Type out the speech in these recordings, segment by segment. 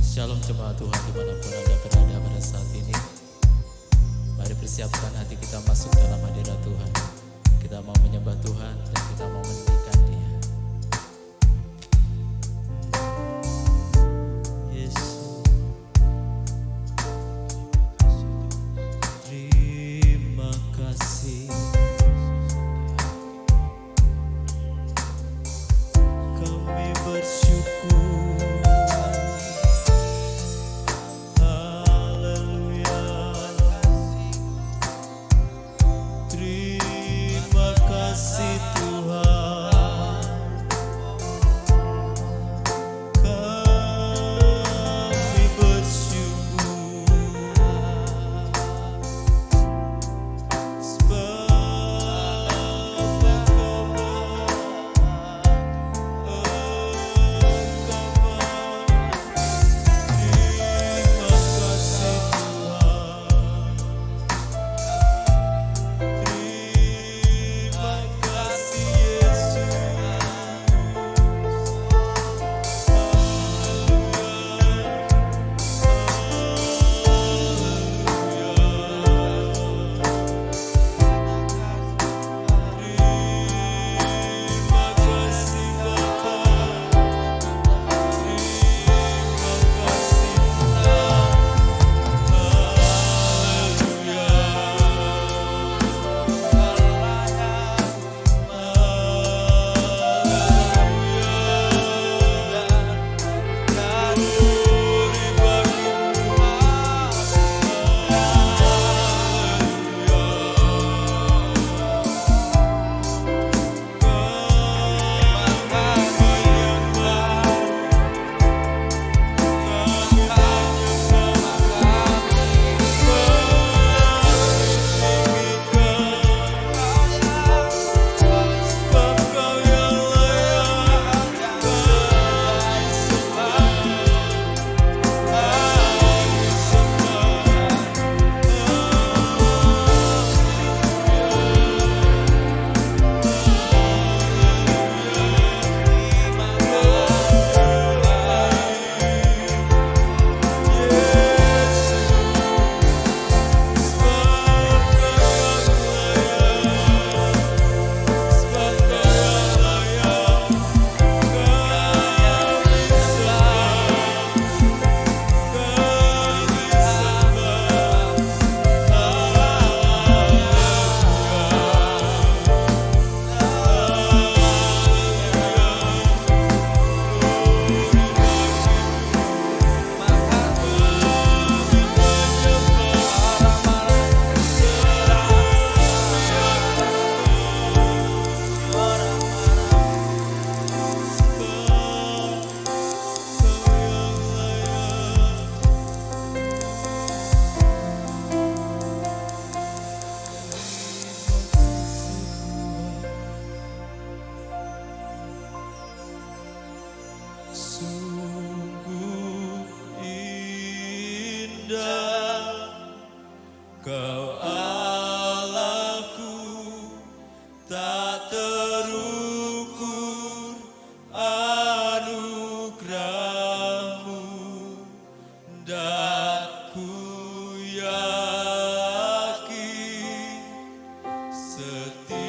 Shalom jemaat Tuhan dimanapun Anda berada pada saat ini. Mari persiapkan hati kita masuk dalam hadirat Tuhan. Kita mau menyembah Tuhan dan kita mau meninggikan Dia. Yesus, terima kasih. Kami bersyukur. Sungguh indah Kau Allahku, tak terukur anugerahmu, dan ku yakin setiamu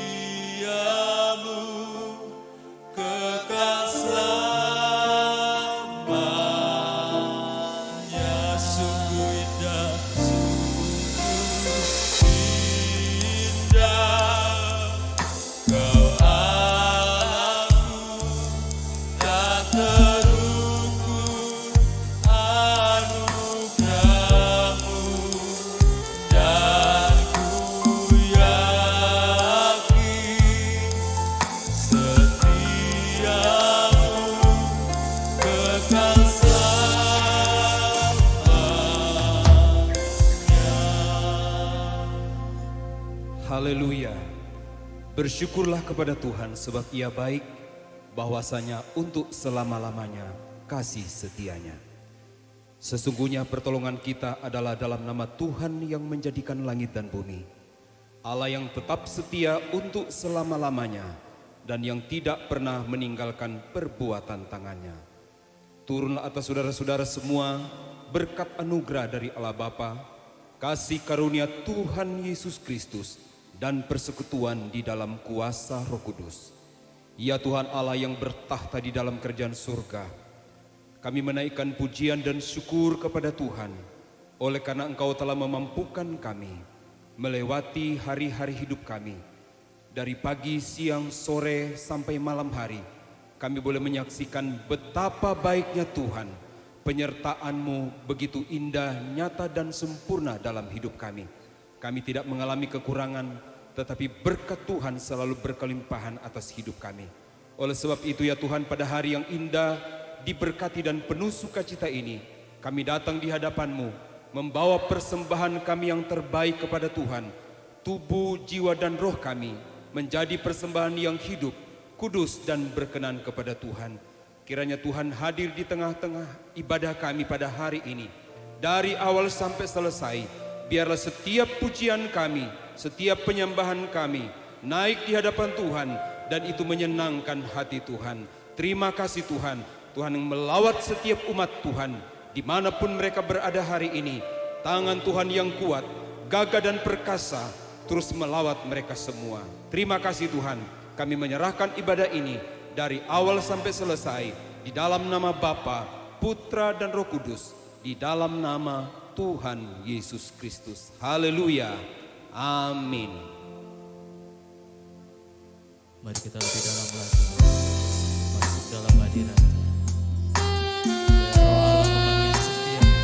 kekal selamanya. Sungguh indah, Kau Allahku, tak terukur anugerahmu, dan ku yakin setiamu kekal selamanya. Haleluya. Bersyukurlah kepada Tuhan sebab Ia baik, bahwasanya untuk selama-lamanya kasih setianya. Sesungguhnya pertolongan kita adalah dalam nama Tuhan yang menjadikan langit dan bumi. Allah yang tetap setia untuk selama-lamanya dan yang tidak pernah meninggalkan perbuatan tangannya. turunlah atas saudara-saudara semua berkat anugerah dari Allah Bapa, kasih karunia Tuhan Yesus Kristus, dan persekutuan di dalam kuasa Roh Kudus. Ya Tuhan Allah yang bertahta di dalam kerajaan surga, kami menaikkan pujian dan syukur kepada Tuhan, oleh karena Engkau telah memampukan kami melewati hari-hari hidup kami. Dari pagi, siang, sore, sampai malam hari, kami boleh menyaksikan betapa baiknya Tuhan. Penyertaan-Mu begitu indah, nyata, dan sempurna dalam hidup kami. Kami tidak mengalami kekurangan, tetapi berkat Tuhan selalu berkelimpahan atas hidup kami. Oleh sebab itu ya Tuhan, pada hari yang indah, diberkati dan penuh sukacita ini, kami datang di hadapan-Mu, membawa persembahan kami yang terbaik kepada Tuhan. Tubuh, jiwa, dan roh kami menjadi persembahan yang hidup, kudus, dan berkenan kepada Tuhan. Kiranya Tuhan hadir di tengah-tengah ibadah kami pada hari ini. Dari awal sampai selesai, biarlah setiap pujian kami, setiap penyembahan kami naik di hadapan Tuhan, dan itu menyenangkan hati Tuhan. Terima kasih Tuhan, Tuhan yang melawat setiap umat Tuhan, dimanapun mereka berada hari ini. Tangan Tuhan yang kuat, gagah dan perkasa terus melawat mereka semua. Terima kasih Tuhan, kami menyerahkan ibadah ini dari awal sampai selesai di dalam nama Bapa, Putra, dan Roh Kudus, di dalam nama Tuhan Yesus Kristus. Haleluya. Amin. Mari kita lebih dalam lagi masuk dalam hadirat. Roh Allah memanggil setiap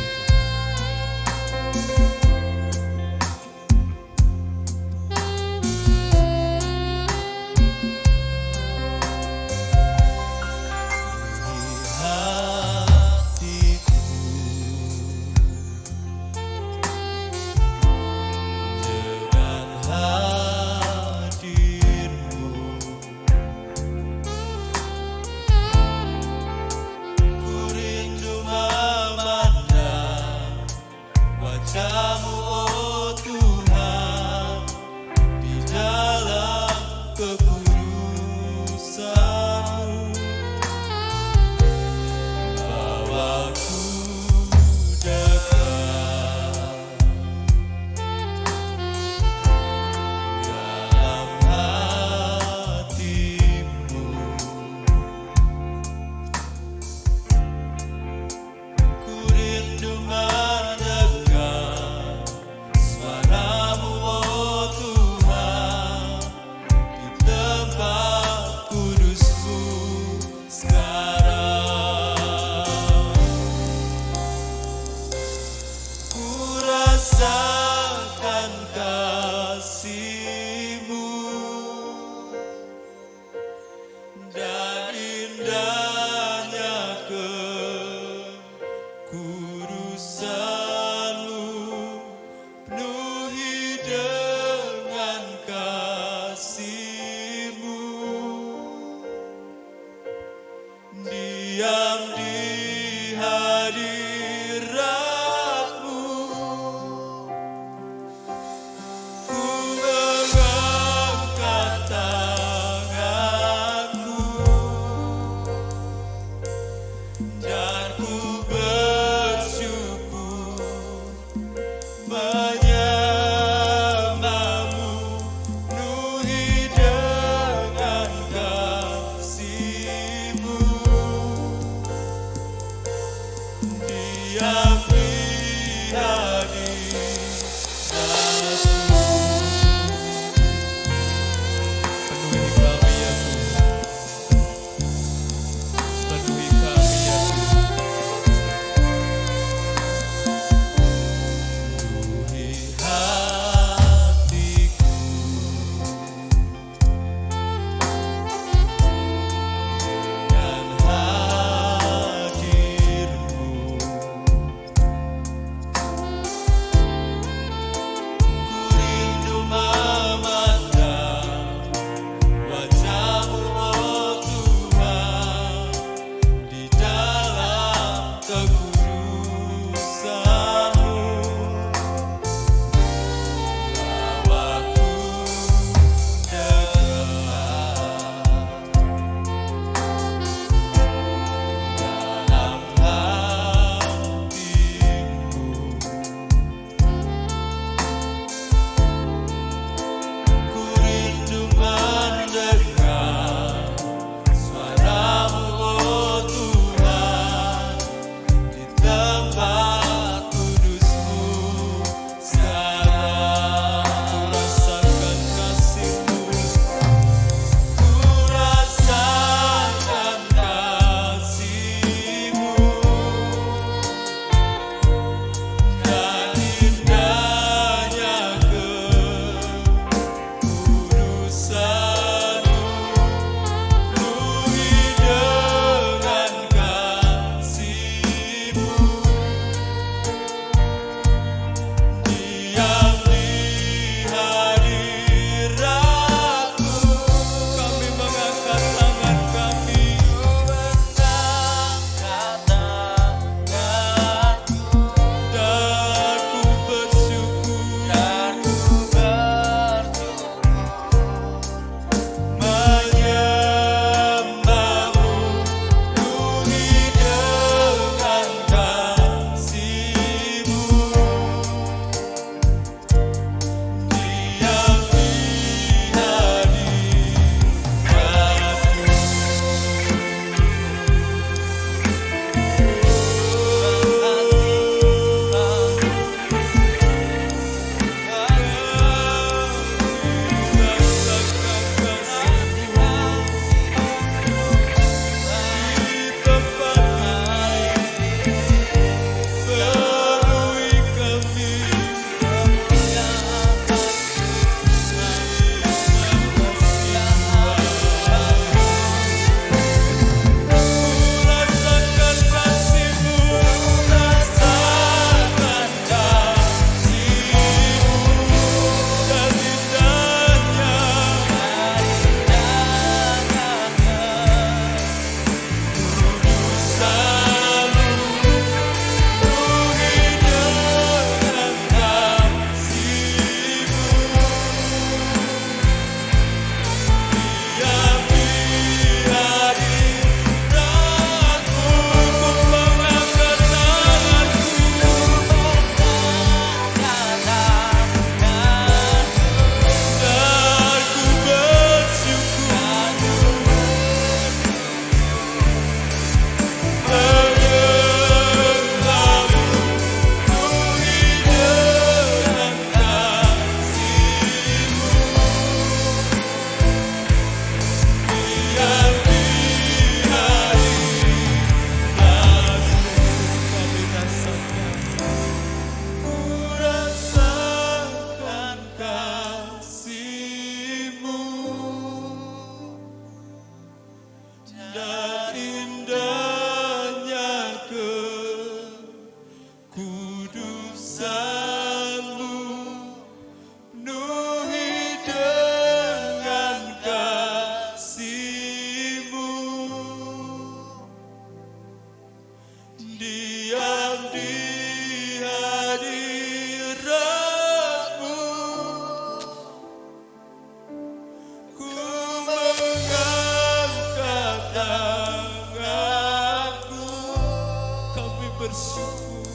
bersyukur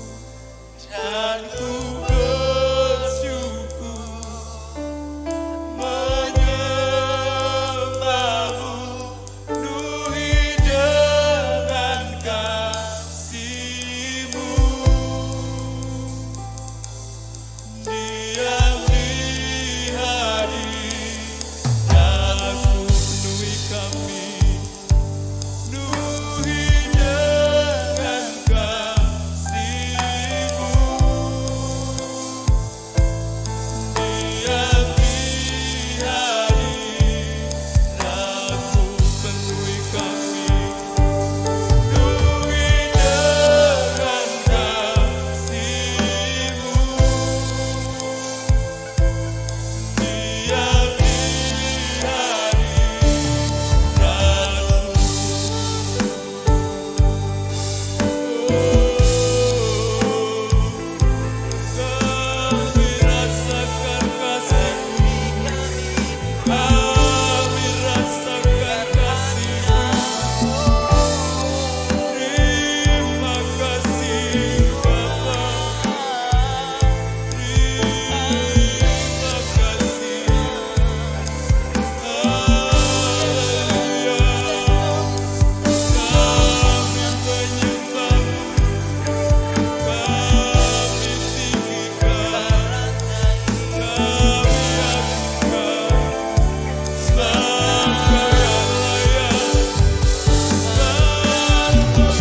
dan ku bersyukur menyembahmu penuhi dengan kasih-Mu. Diam di hadirat-Mu penuhi kami, penuhi dengan kasih-Mu. Diam di hadirat-Mu penuhi kami, penuhi dengan kasih-Mu. Diam di kami rasakan kasih-Mu, kami rasakan kasih-Mu. Terima kasih Bapa, terima kasih. Haleluya, kami menyembah-Mu, kami tinggikan, kami agungkan. Sebab Kau yang layak, sebab Kau yang layak, sebab Kau yang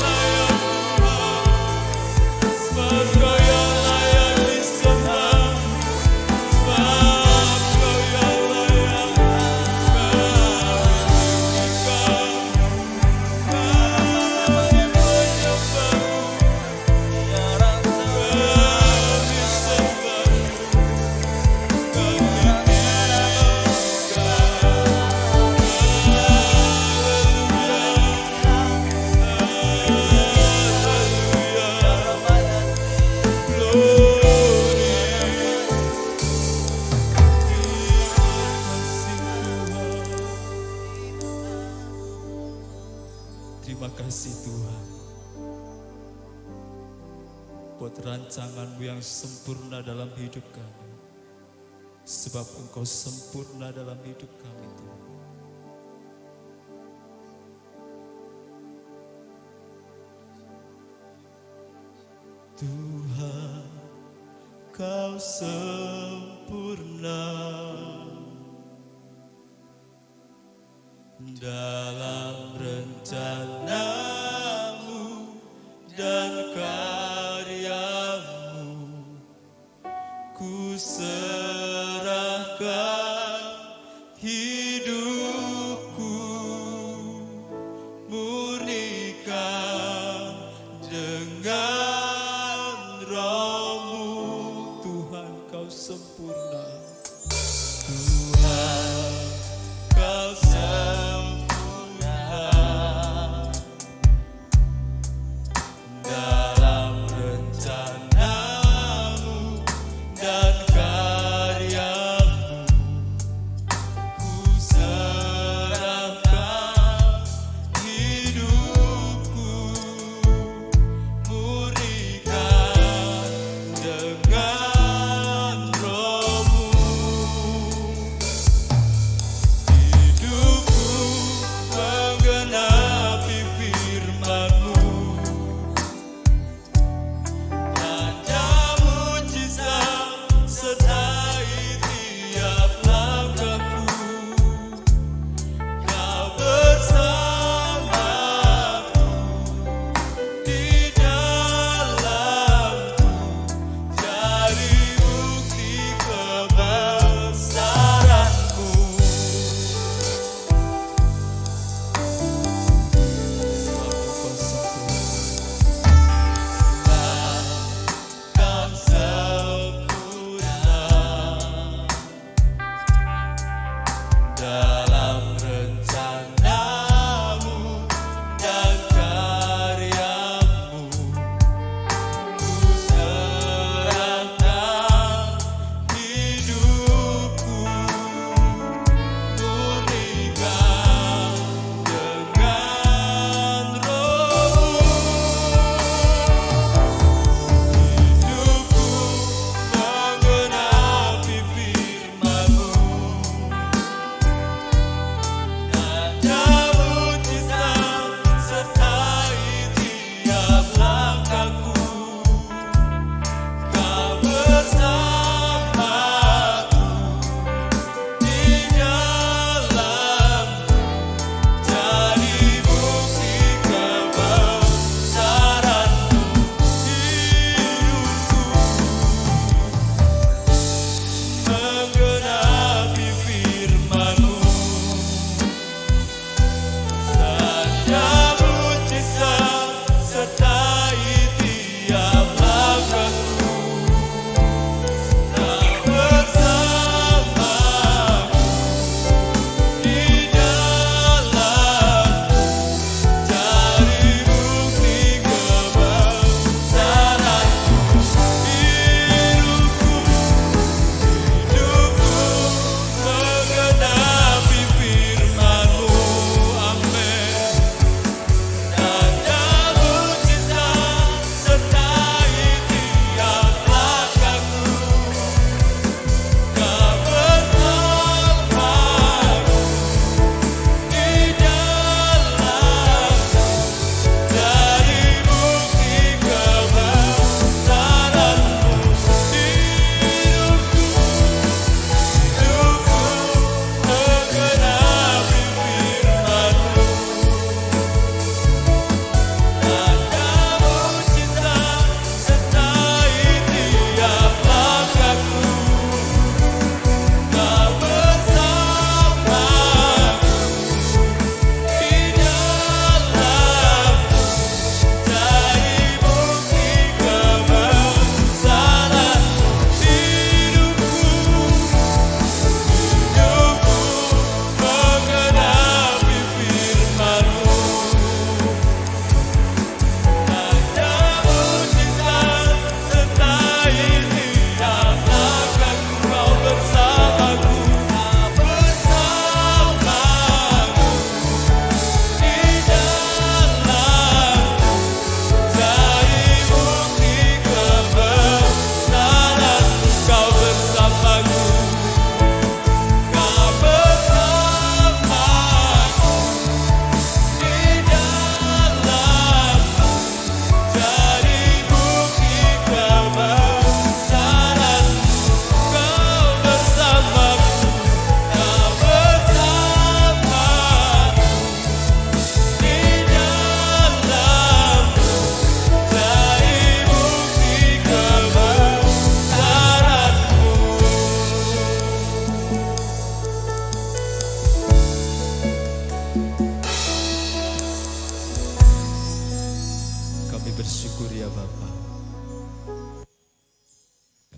layak Tuhan, sebab Kau yang layak disembah, sebab Kau yang layak kami tinggikan, kami terima kasih Tuhan buat rancangan-Mu yang sempurna dalam hidup kami. Sebab Engkau sempurna dalam hidup kami Tuhan. Tuhan, Kau sempurna dalam rencana-Mu dan karya-Mu. Ku serahkan hidupku, murnikan dengan Roh-Mu. Tuhan, Kau sempurna. Tuhan, Kau sempurna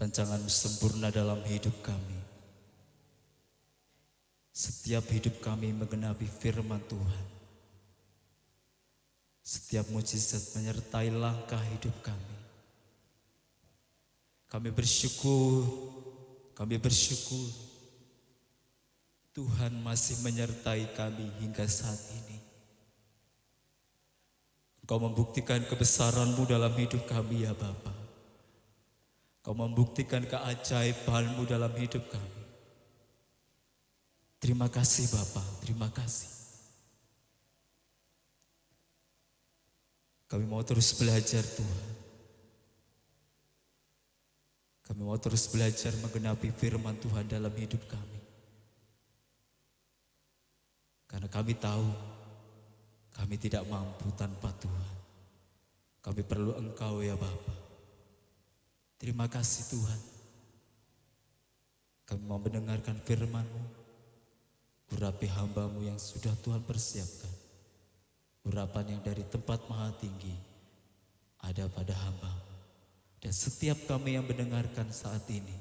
rancangan-Mu sempurna dalam hidup kami. Setiap hidup kami menggenapi firman Tuhan. Setiap mujizat menyertai langkah hidup kami. Kami bersyukur Tuhan masih menyertai kami hingga saat ini. Engkau membuktikan kebesaran-Mu dalam hidup kami ya Bapa. Engkau membuktikan keajaiban-Mu dalam hidup kami. Terima kasih Bapa, terima kasih. Kami mau terus belajar Tuhan. Kami mau terus belajar menggenapi firman Tuhan dalam hidup kami. Karena kami tahu kami tidak mampu tanpa Tuhan. Kami perlu Engkau ya Bapa. Terima kasih Tuhan. Kami mau mendengarkan firman-Mu. Urapi hamba-Mu yang sudah Tuhan persiapkan. Urapan yang dari tempat maha tinggi ada pada hamba-Mu. Dan setiap kami yang mendengarkan saat ini,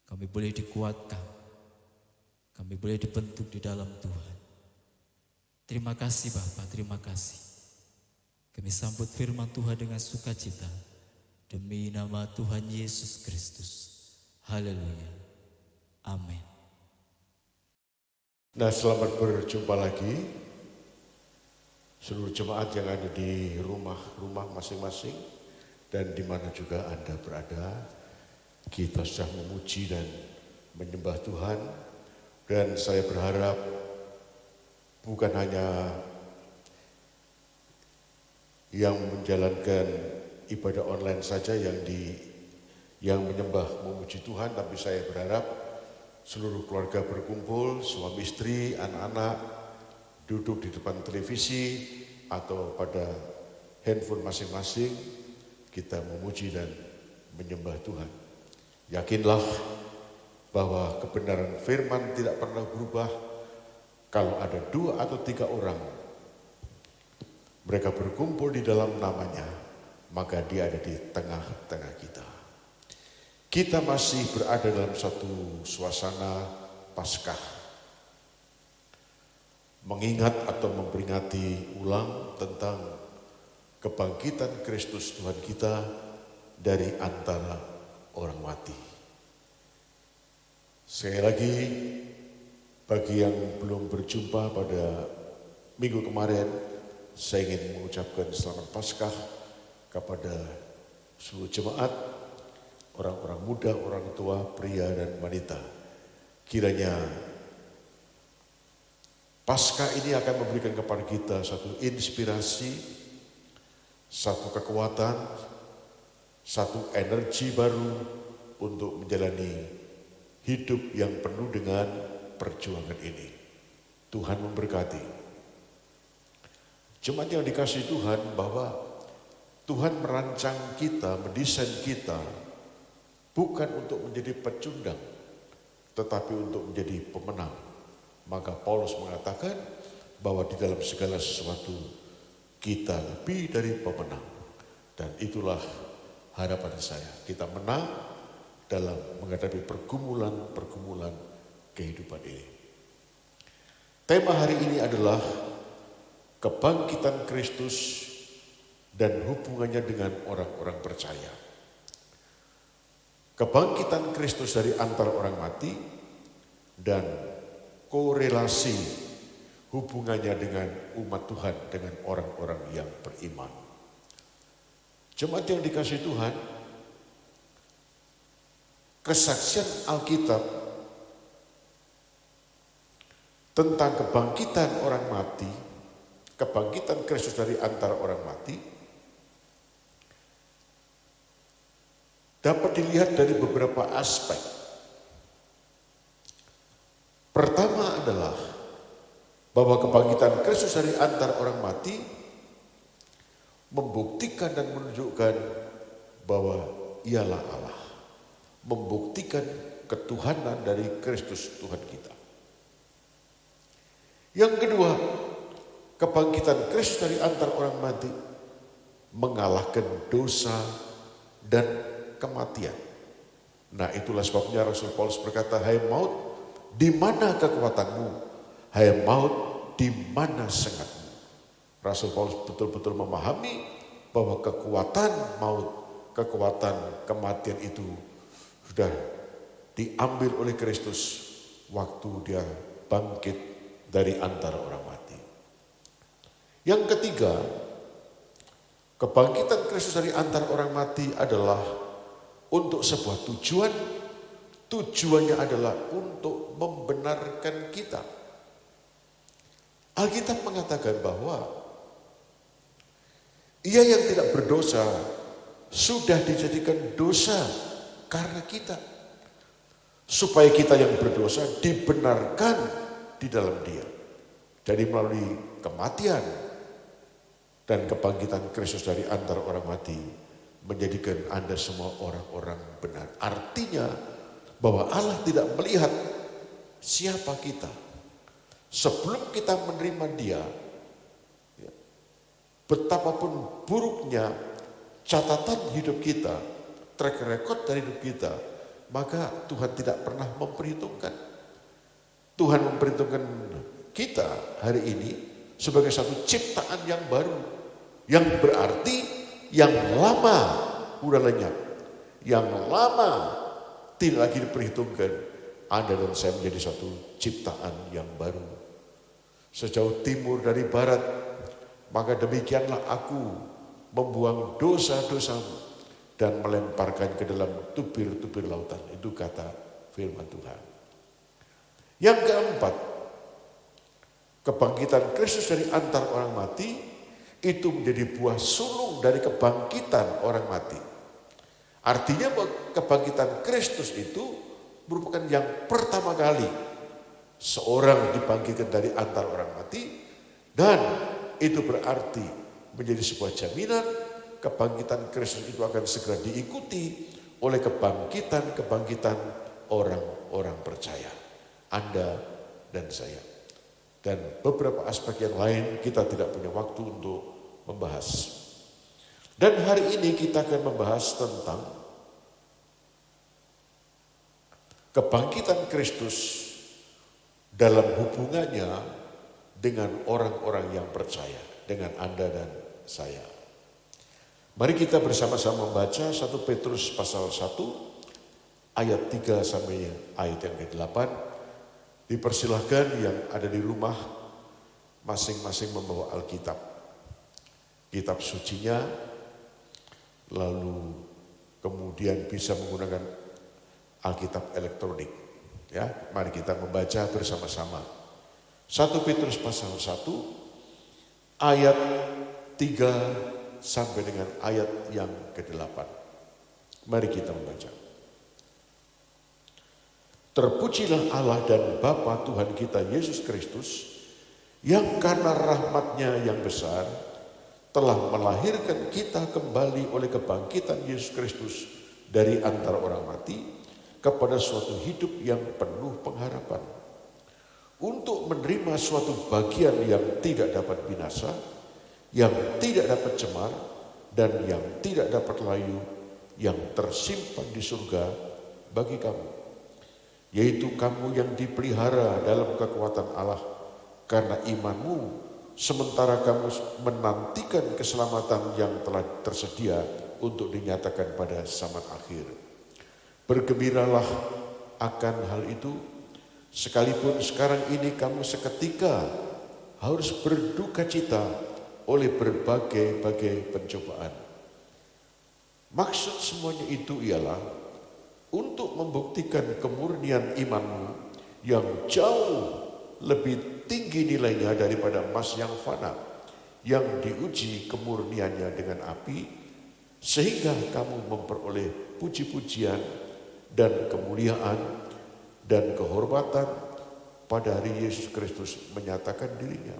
kami boleh dikuatkan. Kami boleh dibentuk di dalam Tuhan. Terima kasih Bapa, terima kasih. Kami sambut firman Tuhan dengan sukacita. Demi nama Tuhan Yesus Kristus. Haleluya. Amin. Nah, selamat berjumpa lagi seluruh jemaat yang ada di rumah-rumah masing-masing dan di mana juga Anda berada. Kita sudah memuji dan menyembah Tuhan, dan saya berharap bukan hanya yang menjalankan ibadah online saja yang menyembah memuji Tuhan, tapi saya berharap seluruh keluarga berkumpul, suami istri, anak-anak duduk di depan televisi atau pada handphone masing-masing, kita memuji dan menyembah Tuhan. Yakinlah bahwa kebenaran firman tidak pernah berubah. Kalau ada 2 atau 3 orang, mereka berkumpul di dalam namanya, maka dia ada di tengah-tengah kita. Kita masih berada dalam satu suasana Paskah, mengingat atau memperingati ulang tentang kebangkitan Kristus Tuhan kita dari antara orang mati. Sekali lagi, bagi yang belum berjumpa pada minggu kemarin, saya ingin mengucapkan selamat Paskah kepada seluruh jemaat, orang-orang muda, orang tua, pria dan wanita. Kiranya Paskah ini akan memberikan kepada kita satu inspirasi, satu kekuatan, satu energi baru untuk menjalani hidup yang penuh dengan perjuangan ini. Tuhan memberkati. Jemaat yang dikasihi Tuhan, bahwa Tuhan merancang kita, mendesain kita bukan untuk menjadi pecundang, tetapi untuk menjadi pemenang. Maka Paulus mengatakan bahwa di dalam segala sesuatu kita lebih dari pemenang. Dan itulah harapan saya. Kita menang dalam menghadapi pergumulan-pergumulan kehidupan ini. Tema hari ini adalah kebangkitan Kristus dan hubungannya dengan orang-orang percaya. Kebangkitan Kristus dari antara orang mati dan korelasi hubungannya dengan umat Tuhan, dengan orang-orang yang beriman. Jemaat yang dikasihi Tuhan, kesaksian Alkitab tentang kebangkitan orang mati, kebangkitan Kristus dari antara orang mati, dapat dilihat dari beberapa aspek. Pertama adalah bahwa kebangkitan Kristus dari antara orang mati membuktikan dan menunjukkan bahwa ialah Allah. Membuktikan ketuhanan dari Kristus Tuhan kita. Yang kedua, kebangkitan Kristus dari antara orang mati mengalahkan dosa dan kematian. Nah, itulah sebabnya Rasul Paulus berkata, "Hai maut, di mana kekuatanmu? Hai maut, di mana sengatmu?" Rasul Paulus betul-betul memahami bahwa kekuatan maut, kekuatan kematian itu sudah diambil oleh Kristus waktu dia bangkit dari antara orang mati. Yang ketiga, kebangkitan Kristus dari antara orang mati adalah untuk sebuah tujuan. Tujuannya adalah untuk membenarkan kita. Alkitab mengatakan bahwa ia yang tidak berdosa sudah dijadikan dosa karena kita, supaya kita yang berdosa dibenarkan di dalam Dia. Jadi melalui kematian dan kebangkitan Kristus dari antara orang mati menjadikan Anda semua orang-orang benar. Artinya bahwa Allah tidak melihat siapa kita. Sebelum kita menerima Dia, betapapun buruknya catatan hidup kita, track record dari hidup kita, maka Tuhan tidak pernah memperhitungkan. Tuhan memperhitungkan kita hari ini sebagai satu ciptaan yang baru, yang berarti yang lama udah lenyap, yang lama tidak lagi diperhitungkan. Anda dan saya menjadi satu ciptaan yang baru. Sejauh timur dari barat, maka demikianlah aku membuang dosa-dosamu dan melemparkan ke dalam tubir-tubir lautan. Itu kata firman Tuhan. Yang keempat, kebangkitan Kristus dari antara orang mati itu menjadi buah sulung dari kebangkitan orang mati. Artinya bahwa kebangkitan Kristus itu merupakan yang pertama kali seorang dibangkitkan dari antara orang mati, dan itu berarti menjadi sebuah jaminan kebangkitan Kristus itu akan segera diikuti oleh kebangkitan orang-orang percaya. Anda dan saya. Dan beberapa aspek yang lain kita tidak punya waktu untuk membahas. Dan hari ini kita akan membahas tentang kebangkitan Kristus dalam hubungannya dengan orang-orang yang percaya, dengan Anda dan saya. Mari kita bersama-sama membaca 1 Petrus pasal 1 ayat 3 sampai ayat yang ke-8. Dipersilahkan yang ada di rumah masing-masing membawa Alkitab, kitab sucinya, lalu kemudian bisa menggunakan Alkitab elektronik. Ya, mari kita membaca bersama-sama. 1 Petrus pasal 1 ayat 3 sampai dengan ayat yang ke-8. Mari kita membaca. Terpujilah Allah dan Bapa Tuhan kita Yesus Kristus, yang karena rahmat-Nya yang besar telah melahirkan kita kembali oleh kebangkitan Yesus Kristus dari antara orang mati kepada suatu hidup yang penuh pengharapan, untuk menerima suatu bagian yang tidak dapat binasa, yang tidak dapat cemar, dan yang tidak dapat layu, yang tersimpan di surga bagi kamu, yaitu kamu yang dipelihara dalam kekuatan Allah karena imanmu, sementara kamu menantikan keselamatan yang telah tersedia untuk dinyatakan pada zaman akhir. Bergembiralah akan hal itu, sekalipun sekarang ini kamu seketika harus berduka cita oleh berbagai-bagai pencobaan. Maksud semuanya itu ialah untuk membuktikan kemurnian imanmu yang jauh lebih tinggi nilainya daripada emas yang fana, yang diuji kemurniannya dengan api, sehingga kamu memperoleh puji-pujian dan kemuliaan dan kehormatan pada hari Yesus Kristus menyatakan dirinya.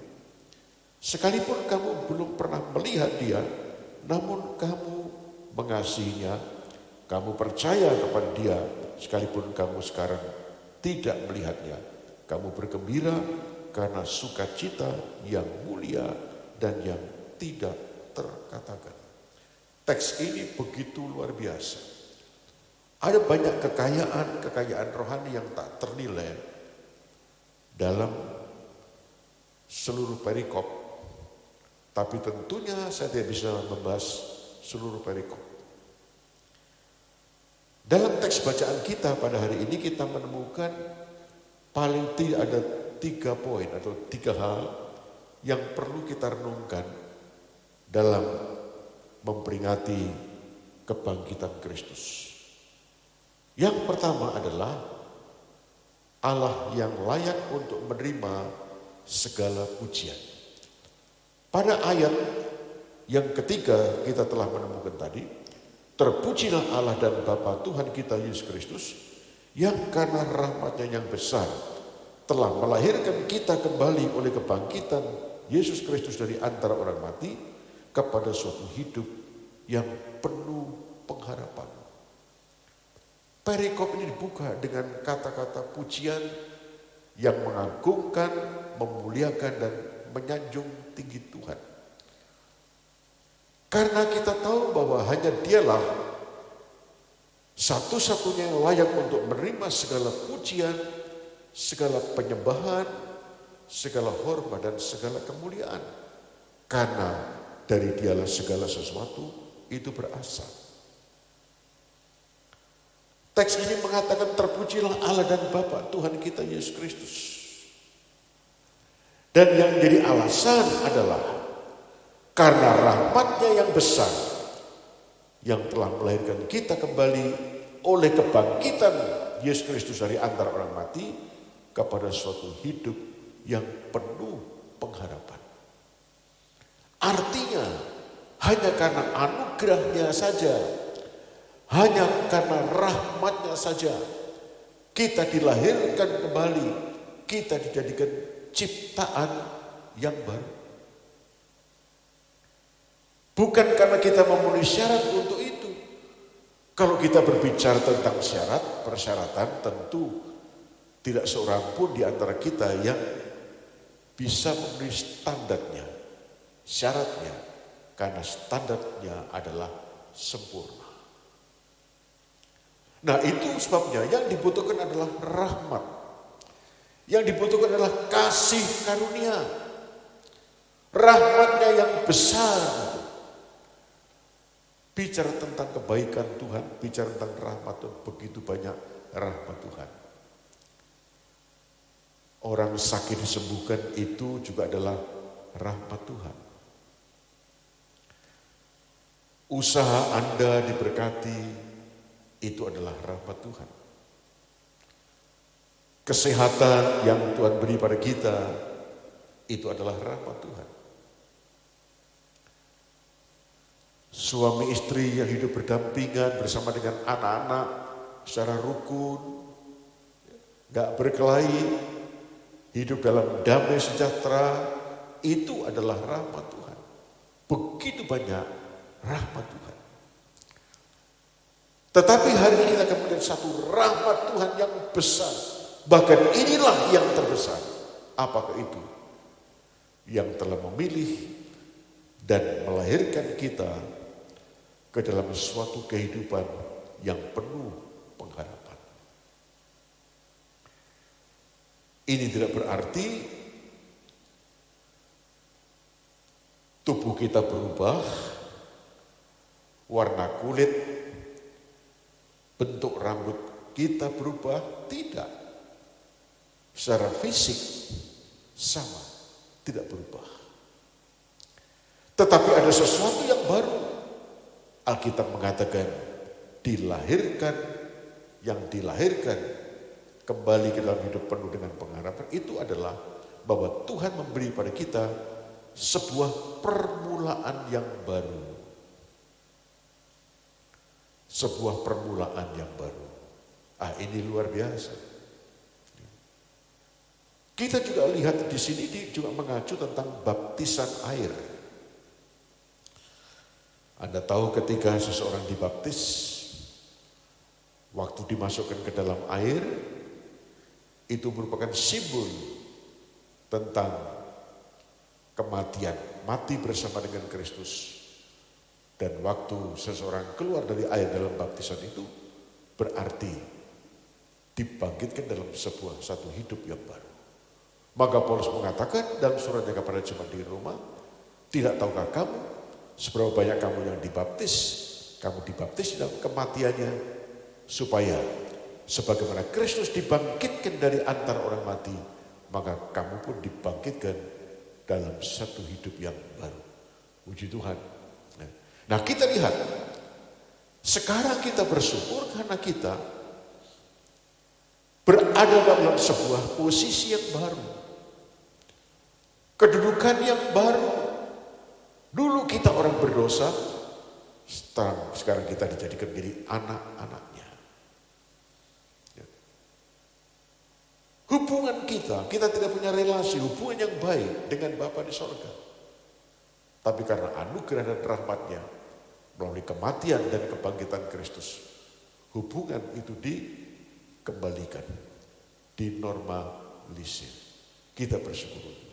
Sekalipun kamu belum pernah melihat Dia, namun kamu mengasihinya, kamu percaya kepada Dia, sekalipun kamu sekarang tidak melihatnya. Kamu bergembira karena sukacita yang mulia dan yang tidak terkatakan. Teks ini begitu luar biasa. Ada banyak kekayaan rohani yang tak ternilai dalam seluruh perikop. Tapi tentunya saya tidak bisa membahas seluruh perikop. Dalam teks bacaan kita pada hari ini kita menemukan paling tidak ada 3 poin atau 3 hal yang perlu kita renungkan dalam memperingati kebangkitan Kristus. Yang pertama adalah Allah yang layak untuk menerima segala pujian. Pada ayat yang ketiga kita telah menemukan tadi, terpujilah Allah dan Bapa Tuhan kita Yesus Kristus yang karena rahmat-Nya yang besar telah melahirkan kita kembali oleh kebangkitan Yesus Kristus dari antara orang mati kepada suatu hidup yang penuh pengharapan. Perikop ini dibuka dengan kata-kata pujian yang mengagungkan, memuliakan dan menyanjung tinggi Tuhan. Karena kita tahu bahwa hanya Dialah satu-satunya yang layak untuk menerima segala pujian, segala penyembahan, segala hormat dan segala kemuliaan. Karena dari Dialah segala sesuatu itu berasal. Teks ini mengatakan terpujilah Allah dan Bapa Tuhan kita Yesus Kristus. Dan yang jadi alasan adalah karena rahmat-Nya yang besar yang telah melahirkan kita kembali oleh kebangkitan Yesus Kristus dari antara orang mati kepada suatu hidup yang penuh pengharapan. Artinya hanya karena anugerah-Nya saja, hanya karena rahmat-Nya saja kita dilahirkan kembali, kita dijadikan ciptaan yang baru. Bukan karena kita memenuhi syarat untuk itu. Kalau kita berbicara tentang syarat, persyaratan, tentu tidak seorang pun di antara kita yang bisa memenuhi standarnya, syaratnya, karena standarnya adalah sempurna. Nah itu sebabnya yang dibutuhkan adalah rahmat. Yang dibutuhkan adalah kasih karunia. Rahmat-Nya yang besar. Bicara tentang kebaikan Tuhan, bicara tentang rahmat Tuhan, begitu banyak rahmat Tuhan. Orang sakit disembuhkan itu juga adalah rahmat Tuhan. Usaha Anda diberkati, itu adalah rahmat Tuhan. Kesehatan yang Tuhan beri pada kita, itu adalah rahmat Tuhan. Suami istri yang hidup berdampingan bersama dengan anak-anak secara rukun, gak berkelahi, hidup dalam damai sejahtera, itu adalah rahmat Tuhan. Begitu banyak rahmat Tuhan. Tetapi hari ini kita akan melihat satu rahmat Tuhan yang besar. Bahkan inilah yang terbesar. Apakah itu? Yang telah memilih dan melahirkan kita ke dalam suatu kehidupan yang penuh pengharapan. Ini tidak berarti tubuh kita berubah, warna kulit, bentuk rambut kita berubah, tidak. Secara fisik sama, tidak berubah. Tetapi ada sesuatu yang baru. Alkitab mengatakan dilahirkan, yang dilahirkan kembali ke dalam hidup penuh dengan pengharapan itu adalah bahwa Tuhan memberi pada kita sebuah permulaan yang baru. Sebuah permulaan yang baru. Ini luar biasa. Kita juga lihat di sini juga mengacu tentang baptisan air. Anda tahu ketika seseorang dibaptis, waktu dimasukkan ke dalam air, itu merupakan simbol tentang kematian, mati bersama dengan Kristus. Dan waktu seseorang keluar dari air dalam baptisan itu, berarti dibangkitkan dalam satu hidup yang baru. Maka Paulus mengatakan dalam suratnya kepada jemaat di Roma, tidak tahukah kamu seberapa banyak kamu yang dibaptis, kamu dibaptis dalam kematiannya, supaya sebagaimana Kristus dibangkitkan dari antara orang mati, maka kamu pun dibangkitkan dalam satu hidup yang baru. Puji Tuhan. Nah, kita lihat, sekarang kita bersyukur karena kita berada dalam sebuah posisi yang baru. Kedudukan yang baru. Dulu kita orang berdosa, sekarang kita dijadikan menjadi anak-anaknya. Hubungan kita tidak punya relasi, hubungan yang baik dengan Bapa di sorga. Tapi karena anugerah dan rahmatnya, melalui kematian dan kebangkitan Kristus, hubungan itu dikembalikan, dinormalisir. Kita bersyukur.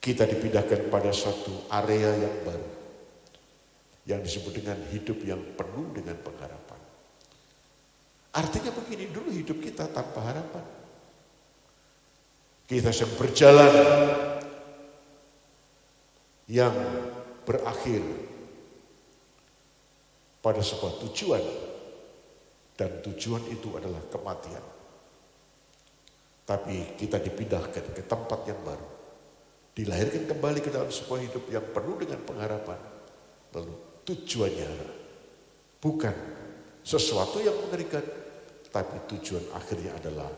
Kita dipindahkan pada suatu area yang baru, yang disebut dengan hidup yang penuh dengan pengharapan. Artinya begini, dulu hidup kita tanpa harapan. Kita sedang berjalan yang berakhir pada sebuah tujuan, dan tujuan itu adalah kematian. Tapi kita dipindahkan ke tempat yang baru, dilahirkan kembali ke dalam sebuah hidup yang penuh dengan pengharapan. Lalu tujuannya bukan sesuatu yang mengerikan, tapi tujuan akhirnya adalah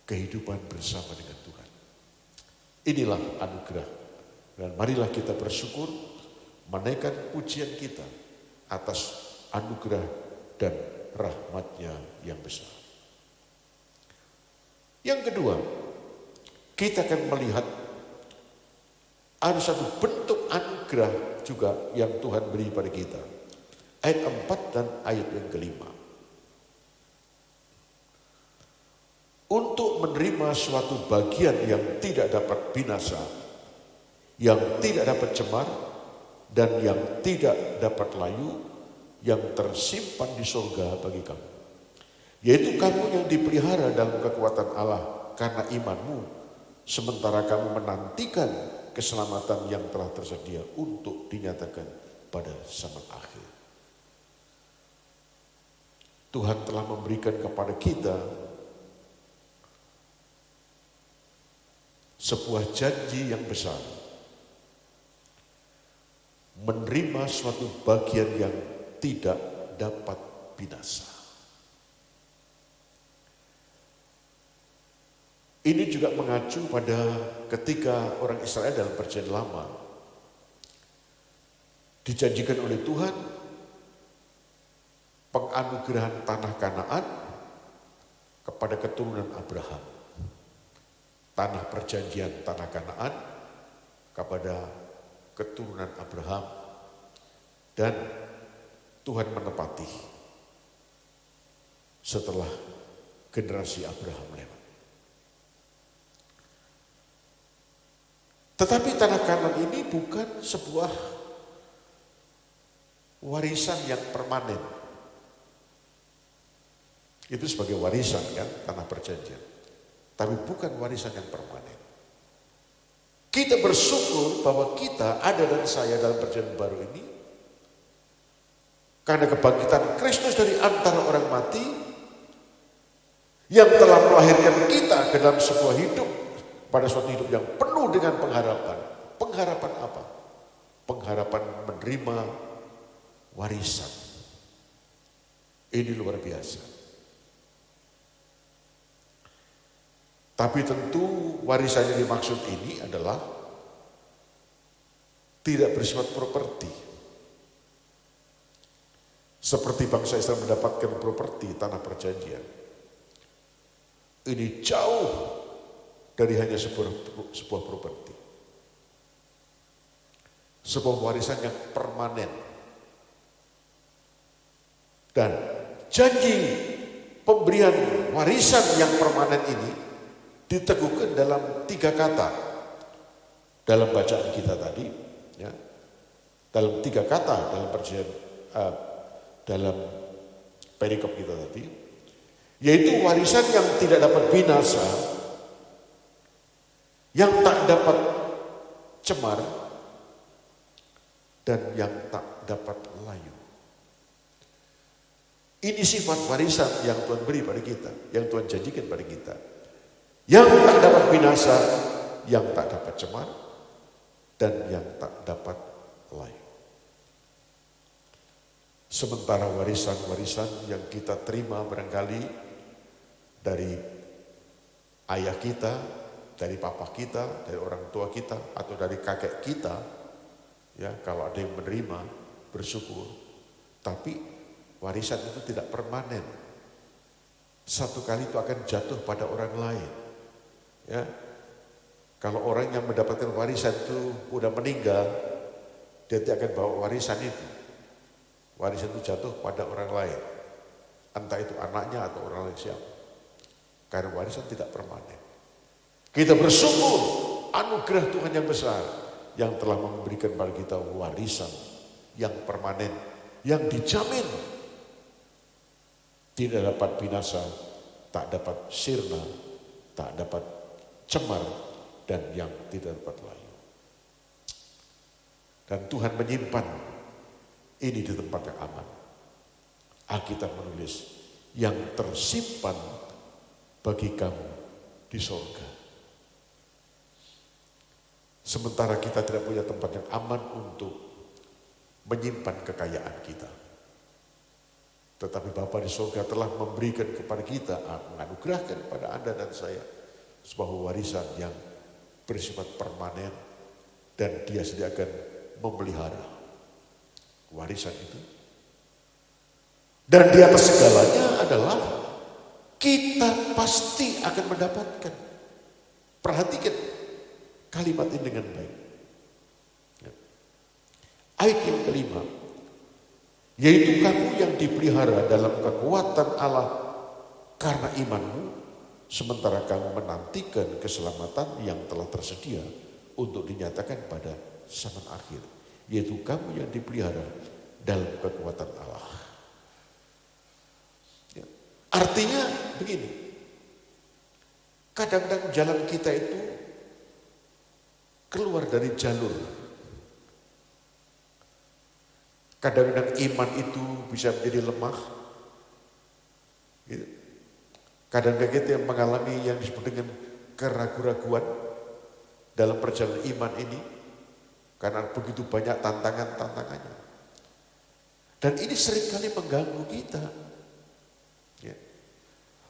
kehidupan bersama dengan Tuhan. Inilah anugerah. Dan marilah kita bersyukur, menaikkan pujian kita atas anugerah dan rahmatnya yang besar. Yang kedua, kita akan melihat ada satu bentuk anugerah juga yang Tuhan beri pada kita. Ayat 4 dan ayat yang kelima. Untuk menerima suatu bagian yang tidak dapat binasa, yang tidak dapat cemar, dan yang tidak dapat layu, yang tersimpan di surga bagi kamu. Yaitu kamu yang dipelihara dalam kekuatan Allah karena imanmu, sementara kamu menantikan keselamatan yang telah tersedia untuk dinyatakan pada zaman akhir. Tuhan telah memberikan kepada kita sebuah janji yang besar, menerima suatu bagian yang tidak dapat binasa. Ini juga mengacu pada ketika orang Israel dalam perjanjian lama dijanjikan oleh Tuhan penganugerahan tanah Kanaan kepada keturunan Abraham. Tanah perjanjian, tanah Kanaan kepada keturunan Abraham, dan Tuhan menepati setelah generasi Abraham lewat. Tetapi tanah Kanaan ini bukan sebuah warisan yang permanen. Itu sebagai warisan kan, tanah perjanjian. Tapi bukan warisan yang permanen. Kita bersyukur bahwa kita ada dan saya dalam perjanjian baru ini karena kebangkitan Kristus dari antara orang mati yang telah melahirkan kita ke dalam sebuah hidup, pada suatu hidup yang penuh dengan pengharapan. Pengharapan apa? Pengharapan menerima warisan. Ini luar biasa. Tapi tentu warisan yang dimaksud ini adalah tidak bersifat properti. Seperti bangsa Israel mendapatkan properti tanah perjanjian. Ini jauh dari hanya sebuah properti. Sebuah warisan yang permanen. Dan janji pemberian warisan yang permanen ini diteguhkan dalam 3 kata dalam bacaan kita tadi, ya. Dalam 3 kata dalam perjanjian dalam perikop kita tadi, yaitu warisan yang tidak dapat binasa, yang tak dapat cemar, dan yang tak dapat layu. Ini sifat warisan yang Tuhan beri pada kita, yang Tuhan janjikan pada kita. Yang tak dapat binasa, yang tak dapat cemar, dan yang tak dapat layu. Sementara warisan-warisan yang kita terima barangkali dari ayah kita, dari papa kita, dari orang tua kita, atau dari kakek kita, ya kalau ada yang menerima, bersyukur. Tapi warisan itu tidak permanen. Satu kali itu akan jatuh pada orang lain. Ya, kalau orang yang mendapatkan warisan itu udah meninggal, dia tidak akan bawa warisan itu. Warisan itu jatuh pada orang lain. Entah itu anaknya atau orang lain siapa. Karena warisan tidak permanen. Kita bersyukur anugerah Tuhan yang besar yang telah memberikan pada kita warisan yang permanen, yang dijamin. Tidak dapat binasa, tak dapat sirna, tak dapat cemar, dan yang tidak dapat layu. Dan Tuhan menyimpan ini di tempat yang aman. Alkitab menulis, yang tersimpan bagi kamu di sorga. Sementara kita tidak punya tempat yang aman untuk menyimpan kekayaan kita. Tetapi Bapa di sorga telah memberikan kepada kita, menganugerahkan kepada Anda dan saya, sebuah warisan yang bersifat permanen, dan Dia sediakan memelihara warisan itu. Dan di atas segalanya adalah kita pasti akan mendapatkan. Perhatikan kalimat ini dengan baik. Ayat yang kelima, yaitu kamu yang dipelihara dalam kekuatan Allah karena imanmu, sementara kamu menantikan keselamatan yang telah tersedia untuk dinyatakan pada zaman akhir. Yaitu kamu yang dipelihara dalam kekuatan Allah. Ya. Artinya begini, kadang-kadang jalan kita itu keluar dari jalur. Kadang-kadang iman itu bisa menjadi lemah. Gitu. Kadang-kadang kita yang mengalami yang disebut dengan keraguan-raguan dalam perjalanan iman ini. Karena begitu banyak tantangan-tantangannya. Dan ini seringkali mengganggu kita. Ya.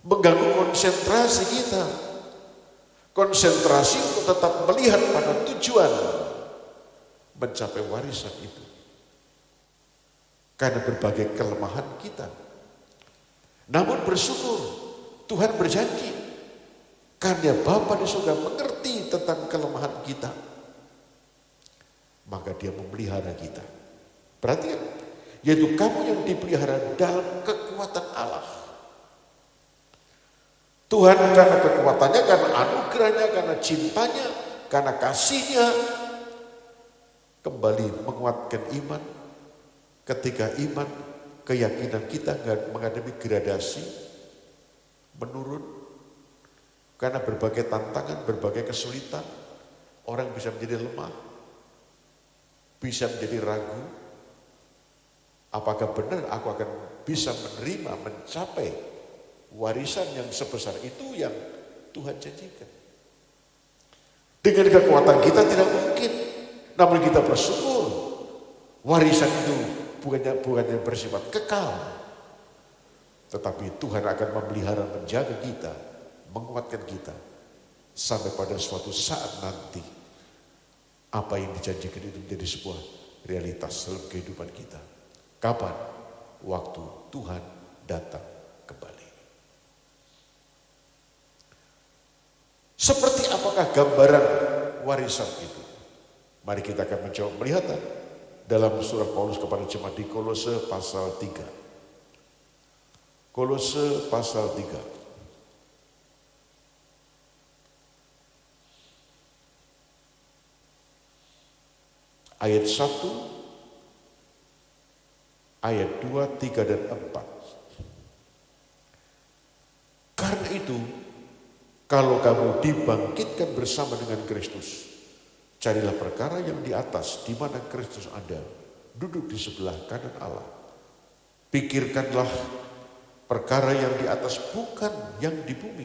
Mengganggu konsentrasi kita. Konsentrasi untuk tetap melihat pada tujuan mencapai warisan itu. Karena berbagai kelemahan kita. Namun bersyukur Tuhan berjanji. Karena Bapa di surga mengerti tentang kelemahan kita. Maka Dia memelihara kita. Perhatikan, yaitu kamu yang dipelihara dalam kekuatan Allah. Tuhan karena kekuatannya, karena anugerahnya, karena cintanya, karena kasihnya, kembali menguatkan iman. Ketika iman, keyakinan kita menghadapi gradasi, menurun. Karena berbagai tantangan, berbagai kesulitan, orang bisa menjadi lemah. Bisa menjadi ragu, apakah benar aku akan bisa menerima, mencapai warisan yang sebesar itu yang Tuhan janjikan. Dengan kekuatan kita tidak mungkin, namun kita bersyukur warisan itu bukannya bersifat kekal, tetapi Tuhan akan memelihara, menjaga kita, menguatkan kita, sampai pada suatu saat nanti apa yang dijanjikan itu menjadi sebuah realitas dalam kehidupan kita. Kapan? Waktu Tuhan datang kembali. Seperti apakah gambaran warisan itu? Mari kita akan mencoba melihat dalam surat Paulus kepada jemaat di Kolose pasal 3. Kolose pasal 3. Ayat 1, ayat 2, 3, dan 4. Kalau kamu dibangkitkan bersama dengan Kristus, carilah perkara yang di atas, di mana Kristus ada, duduk di sebelah kanan Allah. Pikirkanlah perkara yang di atas, bukan yang di bumi.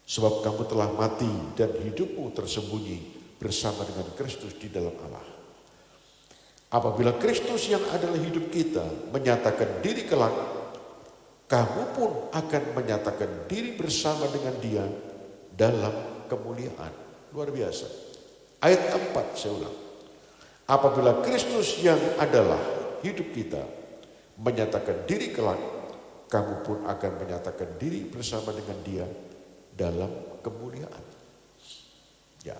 Sebab kamu telah mati dan hidupmu tersembunyi bersama dengan Kristus di dalam Allah. Apabila Kristus yang adalah hidup kita menyatakan diri kelak, kamu pun akan menyatakan diri bersama dengan Dia dalam kemuliaan. Luar biasa. Ayat 4 saya ulang. Apabila Kristus yang adalah hidup kita menyatakan diri kelak, kamu pun akan menyatakan diri bersama dengan Dia dalam kemuliaan. Ya.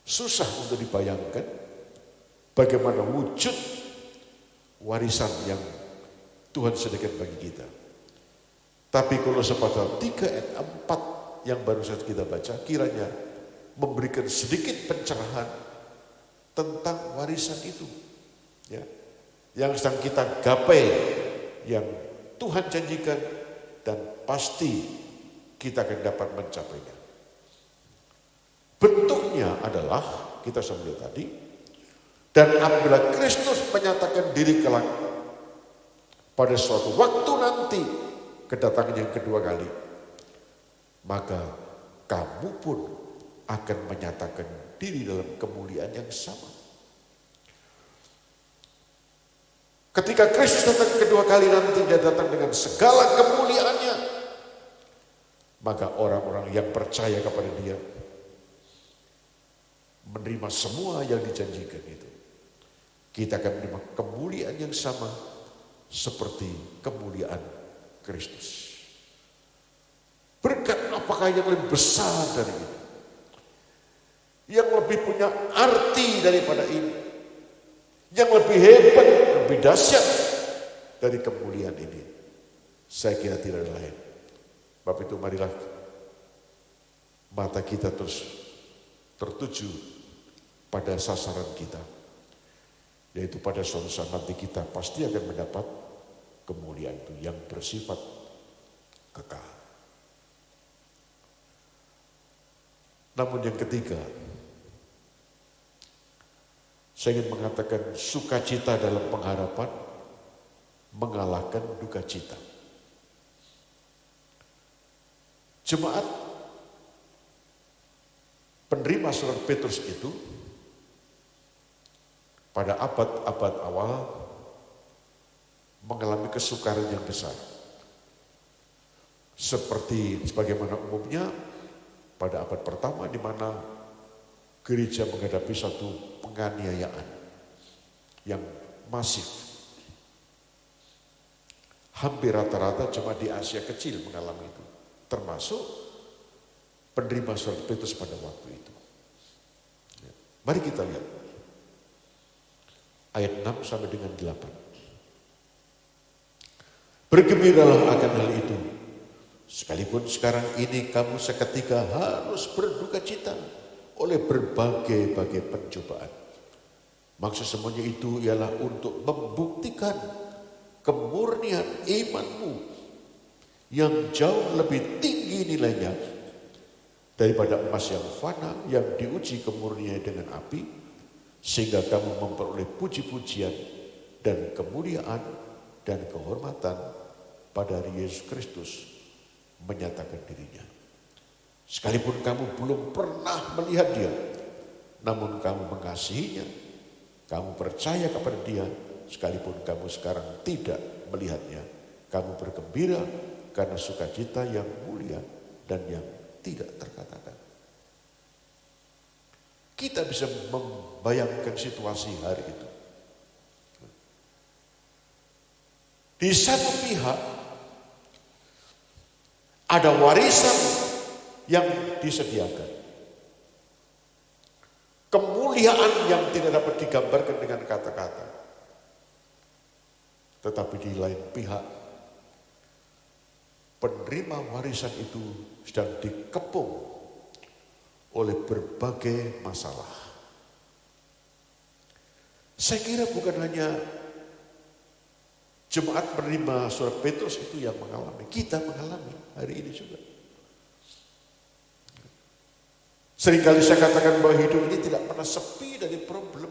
Susah untuk dibayangkan bagaimana wujud warisan yang Tuhan sediakan bagi kita. Tapi kalau pasal 3 ayat 4 yang baru saja kita baca, kiranya memberikan sedikit pencerahan tentang warisan itu. Ya. Yang sedang kita gapai, yang Tuhan janjikan, dan pasti kita akan dapat mencapainya. Bentuknya adalah, kita sudah melihat tadi, dan apabila Kristus menyatakan diri kelak, pada suatu waktu nanti kedatangan yang kedua kali, maka kamu pun akan menyatakan diri dalam kemuliaan yang sama. Ketika Kristus datang kedua kali nanti, Dia datang dengan segala kemuliaannya, maka orang-orang yang percaya kepada Dia menerima semua yang dijanjikan itu. Kita akan menerima kemuliaan yang sama seperti kemuliaan Kristus. Berkat apakah yang lebih besar dari ini? Yang lebih punya arti daripada ini? Yang lebih hebat, lebih dahsyat dari kemuliaan ini? Saya kira tidak ada lain. Sebab itu marilah mata kita terus tertuju pada sasaran kita. Yaitu pada suatu saat nanti kita pasti akan mendapat kemuliaan itu yang bersifat kekal. Namun yang ketiga, saya ingin mengatakan sukacita dalam pengharapan mengalahkan duka cita. Jemaat penerima surat Petrus itu pada abad-abad awal mengalami kesukaran yang besar. Seperti sebagaimana umumnya pada abad pertama di mana gereja menghadapi satu penganiayaan yang masif. Hampir rata-rata jemaat di Asia kecil mengalami itu. Termasuk penerima surat Petrus pada waktu itu. Mari kita lihat. Ayat 6 sampai dengan 8. Bergembiralah akan hal itu. Sekalipun sekarang ini kamu seketika harus berduka cita oleh berbagai-bagai pencobaan. Maksud semuanya itu ialah untuk membuktikan kemurnian imanmu yang jauh lebih tinggi nilainya daripada emas yang fana yang diuji kemurniannya dengan api, sehingga kamu memperoleh puji-pujian dan kemuliaan dan kehormatan pada hari Yesus Kristus menyatakan dirinya. Sekalipun kamu belum pernah melihat Dia, namun kamu mengasihinya, kamu percaya kepada Dia, sekalipun kamu sekarang tidak melihatnya, kamu bergembira karena sukacita yang mulia dan yang tidak terkatakan. Kita bisa membayangkan situasi hari itu. Di satu pihak ada warisan yang disediakan. Kemuliaan yang tidak dapat digambarkan dengan kata-kata. Tetapi di lain pihak, penerima warisan itu sedang dikepung oleh berbagai masalah. Saya kira bukan hanya jemaat penerima surat Petrus itu yang mengalami, kita mengalami hari ini juga. Seringkali saya katakan bahwa hidup ini tidak pernah sepi dari problem.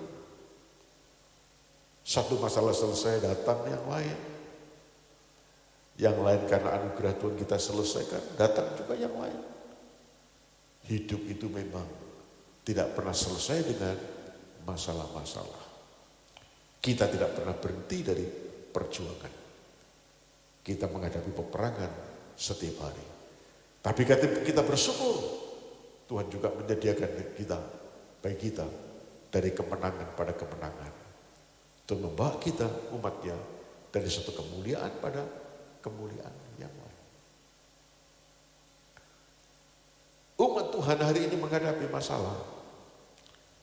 Satu masalah selesai, datang yang lain. Yang lain karena anugerah Tuhan kita selesaikan, datang juga yang lain. Hidup itu memang tidak pernah selesai dengan masalah-masalah. Kita tidak pernah berhenti dari perjuangan. Kita menghadapi peperangan setiap hari. Tapi kita bersyukur, Tuhan juga menyediakan kita, bagi kita, dari kemenangan pada kemenangan. Untuk membawa kita, umatnya, dari satu kemuliaan pada kemuliaan yang lain. Umat Tuhan hari ini menghadapi masalah.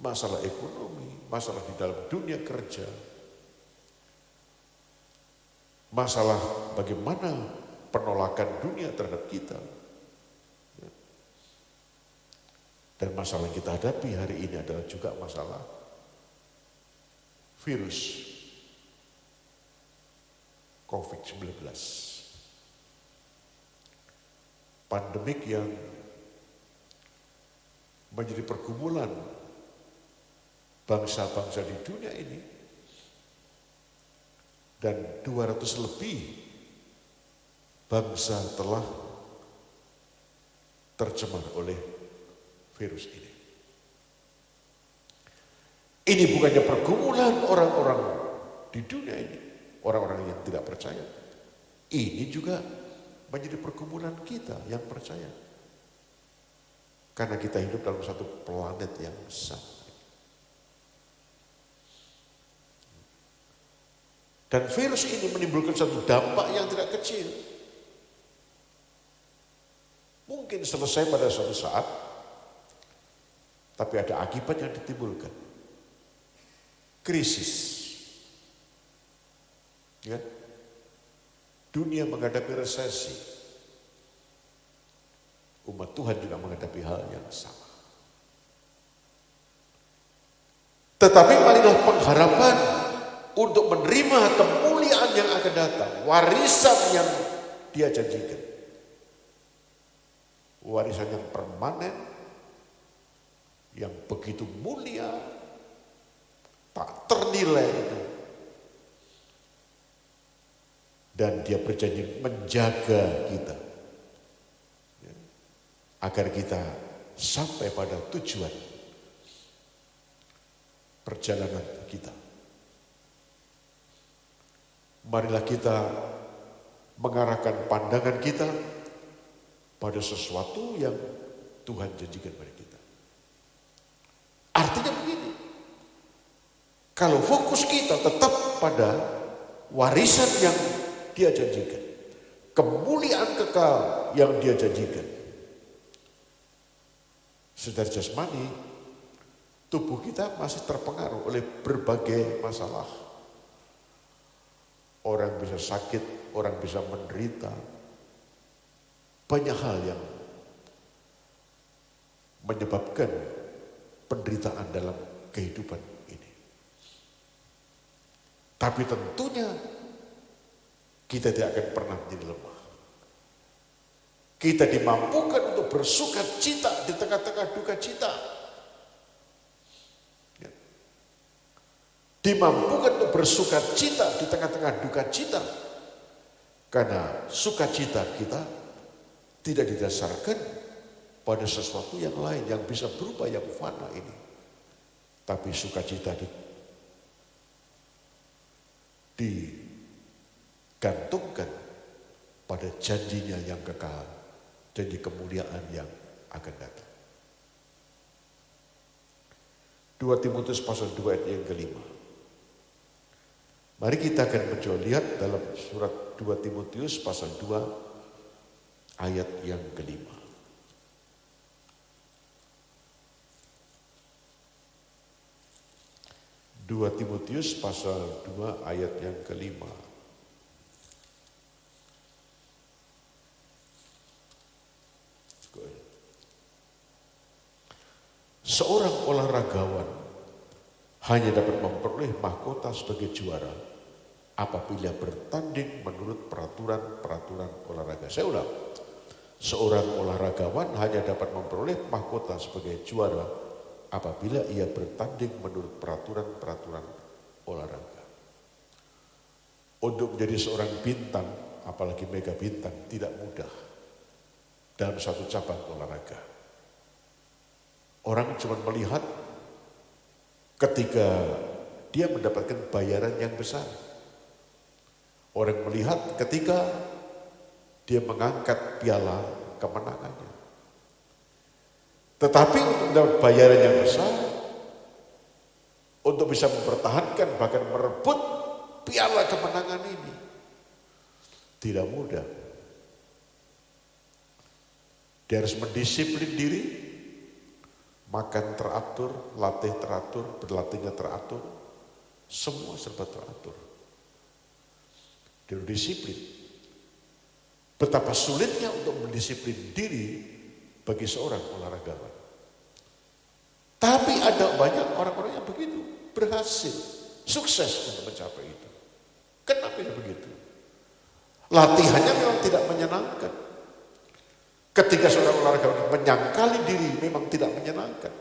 Masalah ekonomi, masalah di dalam dunia kerja. Masalah bagaimana penolakan dunia terhadap kita. Dan masalah yang kita hadapi hari ini adalah juga masalah virus COVID-19. Pandemik yang menjadi pergumulan bangsa-bangsa di dunia ini, dan 200 lebih bangsa telah tercemar oleh virus ini. Ini bukannya pergumulan orang-orang di dunia ini, orang-orang yang tidak percaya. Ini juga menjadi pergumulan kita yang percaya. Karena kita hidup dalam satu planet yang sama. Dan virus ini menimbulkan satu dampak yang tidak kecil. Mungkin selesai pada suatu saat, tapi ada akibat yang ditimbulkan. Krisis. Ya. Dunia menghadapi resesi. Umat Tuhan juga menghadapi hal yang sama. Tetapi marilah pengharapan untuk menerima kemuliaan yang akan datang, warisan yang Dia janjikan. Warisan yang permanen, yang begitu mulia, tak ternilai itu. Dan Dia berjanji menjaga kita, ya, agar kita sampai pada tujuan perjalanan kita. Marilah kita mengarahkan pandangan kita pada sesuatu yang Tuhan janjikan pada kita. Artinya begini, kalau fokus kita tetap pada warisan yang Dia janjikan, kemuliaan kekal yang Dia janjikan, secara jasmani tubuh kita masih terpengaruh oleh berbagai masalah. Orang bisa sakit, orang bisa menderita, banyak hal yang menyebabkan penderitaan dalam kehidupan ini. Tapi tentunya kita tidak akan pernah menjadi lemah. Kita dimampukan untuk bersukacita di tengah-tengah duka cita. Ya. Dimampukan untuk bersukacita di tengah-tengah duka cita. Karena sukacita kita tidak didasarkan pada sesuatu yang lain yang bisa berubah yang fana ini. Tapi sukacita digantungkan pada janjinya yang kekal, janji kemuliaan yang akan datang. 2 Timotius pasal 2 ayat yang kelima. Mari kita akan mencoba lihat dalam surat 2 Timotius pasal 2 ayat yang kelima. Dua Timotius pasal 2 ayat yang kelima. Seorang olahragawan hanya dapat memperoleh mahkota sebagai juara apabila bertanding menurut peraturan-peraturan olahraga. Saya ulang, Seorang olahragawan hanya dapat memperoleh mahkota sebagai juara apabila ia bertanding menurut peraturan-peraturan olahraga. Untuk menjadi seorang bintang, apalagi mega bintang, tidak mudah dalam satu cabang olahraga. Orang cuma melihat ketika dia mendapatkan bayaran yang besar. Orang melihat ketika dia mengangkat piala kemenangannya. Tetapi untuk bayaran yang besar, untuk bisa mempertahankan bahkan merebut piala kemenangan ini, tidak mudah. Dia harus mendisiplin diri, makan teratur, latih teratur, berlatihnya teratur, semua serba teratur. Dia harus disiplin. Betapa sulitnya untuk mendisiplin diri bagi seorang olahragawan. Tapi ada banyak orang-orang yang begitu, berhasil, sukses untuk mencapai itu. Kenapa begitu? Latihannya memang tidak menyenangkan. Ketika seorang olahraga menyangkali diri memang tidak menyenangkan.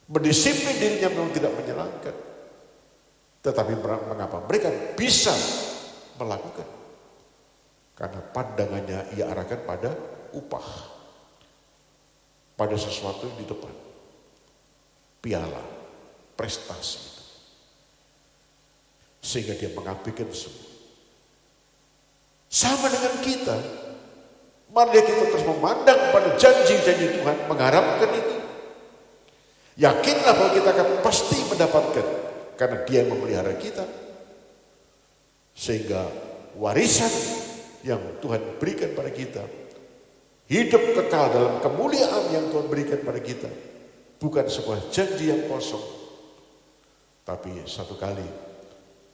Mendisiplin dirinya memang tidak menyenangkan. Tetapi mengapa mereka bisa melakukan? Karena pandangannya ia arahkan pada upah. Pada sesuatu yang di depan. Piala, prestasi itu. Sehingga dia mengabaikan semua. Sama dengan kita. Mari kita terus memandang pada janji-janji Tuhan, mengharapkan itu. Yakinlah bahwa kita akan pasti mendapatkan, karena Dia yang memelihara kita. Sehingga warisan yang Tuhan berikan pada kita, hidup kekal dalam kemuliaan yang Tuhan berikan pada kita, bukan sebuah janji yang kosong. Tapi satu kali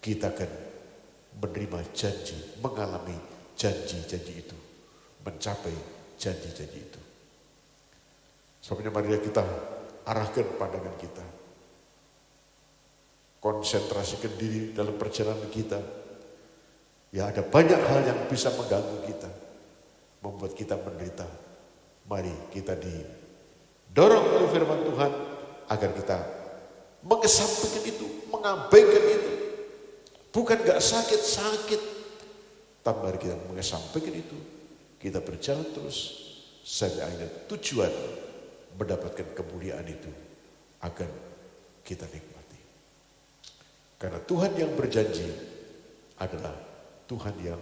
kita akan menerima janji, mengalami janji-janji itu. Mencapai janji-janji itu. Sebabnya mari kita arahkan pandangan kita. Konsentrasikan diri dalam perjalanan kita. Ya, ada banyak hal yang bisa mengganggu kita. Membuat kita menderita. Mari kita didorong oleh firman Tuhan agar kita mengesampingkan itu, mengabaikan itu. Bukan gak sakit-sakit. Tapi mari kita mengesampingkan itu. Kita berjalan terus sampai akhirnya tujuan mendapatkan kemuliaan itu akan kita nikmati. Karena Tuhan yang berjanji adalah Tuhan yang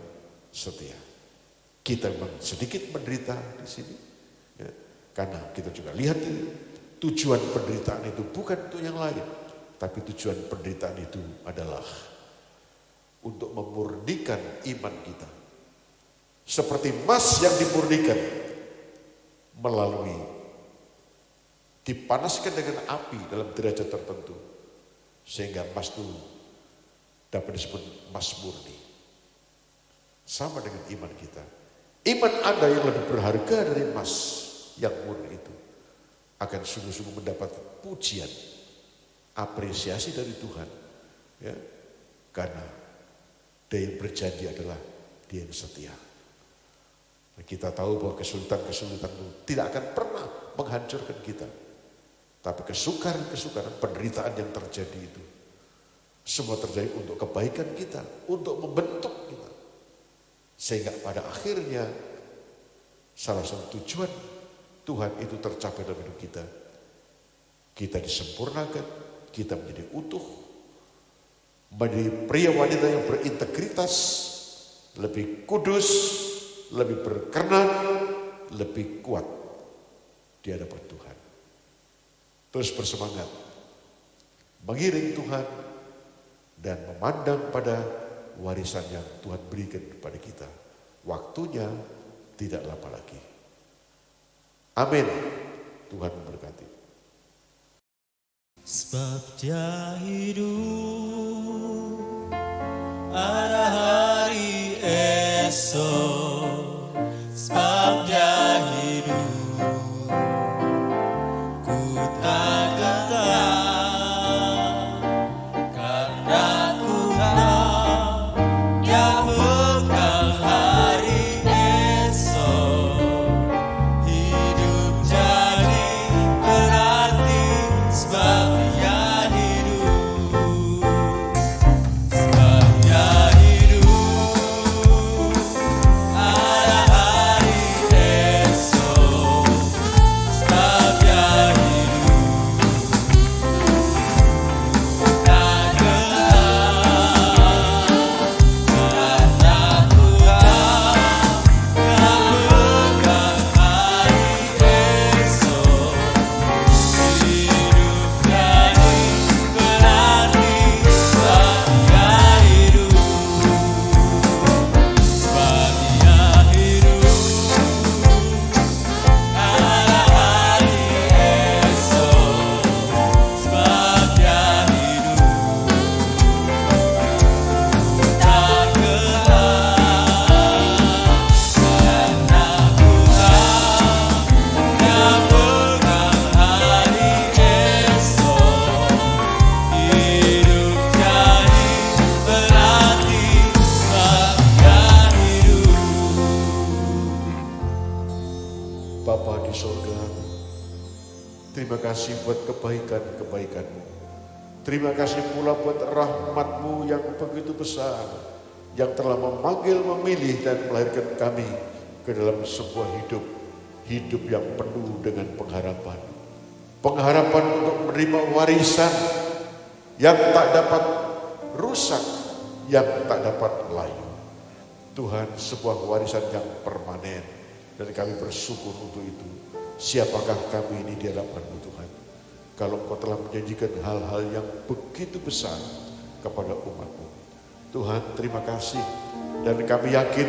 setia. Kita memang sedikit menderita di sini, ya, karena kita juga lihat ini, tujuan penderitaan itu bukan untuk yang lain, tapi tujuan penderitaan itu adalah untuk memurnikan iman kita. Seperti emas yang dimurnikan melalui dipanaskan dengan api dalam derajat tertentu. Sehingga emas itu dapat disebut emas murni. Sama dengan iman kita. Iman Anda yang lebih berharga dari emas yang murni itu akan sungguh-sungguh mendapat pujian, apresiasi dari Tuhan. Ya, karena Dia yang berjanji adalah Dia yang setia. Kita tahu bahwa kesulitan-kesulitan itu tidak akan pernah menghancurkan kita. Tapi kesukaran-kesukaran, penderitaan yang terjadi itu, semua terjadi untuk kebaikan kita, untuk membentuk kita. Sehingga pada akhirnya, salah satu tujuan Tuhan itu tercapai dalam hidup kita. Kita disempurnakan, kita menjadi utuh, menjadi pria wanita yang berintegritas, lebih kudus, lebih berkenan, lebih kuat di hadapan Tuhan. Terus bersemangat, mengiring Tuhan, dan memandang pada warisan yang Tuhan berikan kepada kita. Waktunya tidak lama lagi. Amin. Tuhan memberkati. Sebab Dia hidup, ada hari esok. Sebab Dia hidup, ku tak gentar, karena ku tahu Dia bekal hari esok. Terima kasih buat kebaikan-kebaikan-Mu. Terima kasih pula buat rahmat-Mu yang begitu besar, yang telah memanggil, memilih, dan melahirkan kami ke dalam sebuah hidup yang penuh dengan pengharapan. Pengharapan untuk menerima warisan yang tak dapat rusak, yang tak dapat layu. Tuhan, sebuah warisan yang permanen, dan kami bersyukur untuk itu. Siapakah kami ini di hadapan-Mu Tuhan, kalau Engkau telah menjanjikan hal-hal yang begitu besar kepada umat-Mu. Tuhan, terima kasih, dan kami yakin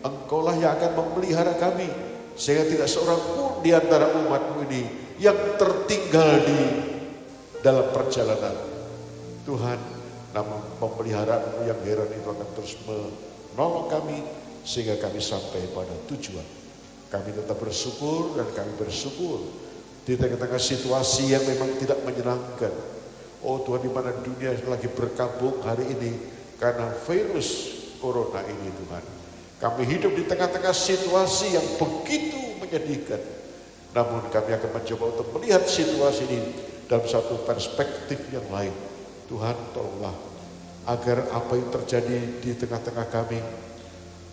Engkau-lah yang akan memelihara kami, sehingga tidak seorang pun di antara umat-Mu ini yang tertinggal di dalam perjalanan. Tuhan, namun pemeliharaan-Mu yang heran itu akan terus menolong kami, sehingga kami sampai pada tujuan. Kami tetap bersyukur, dan kami bersyukur di tengah-tengah situasi yang memang tidak menyenangkan. Oh Tuhan, di mana dunia lagi berkabung hari ini karena virus corona ini Tuhan. Kami hidup di tengah-tengah situasi yang begitu menyedihkan. Namun kami akan mencoba untuk melihat situasi ini dalam satu perspektif yang lain. Tuhan, tolonglah agar apa yang terjadi di tengah-tengah kami,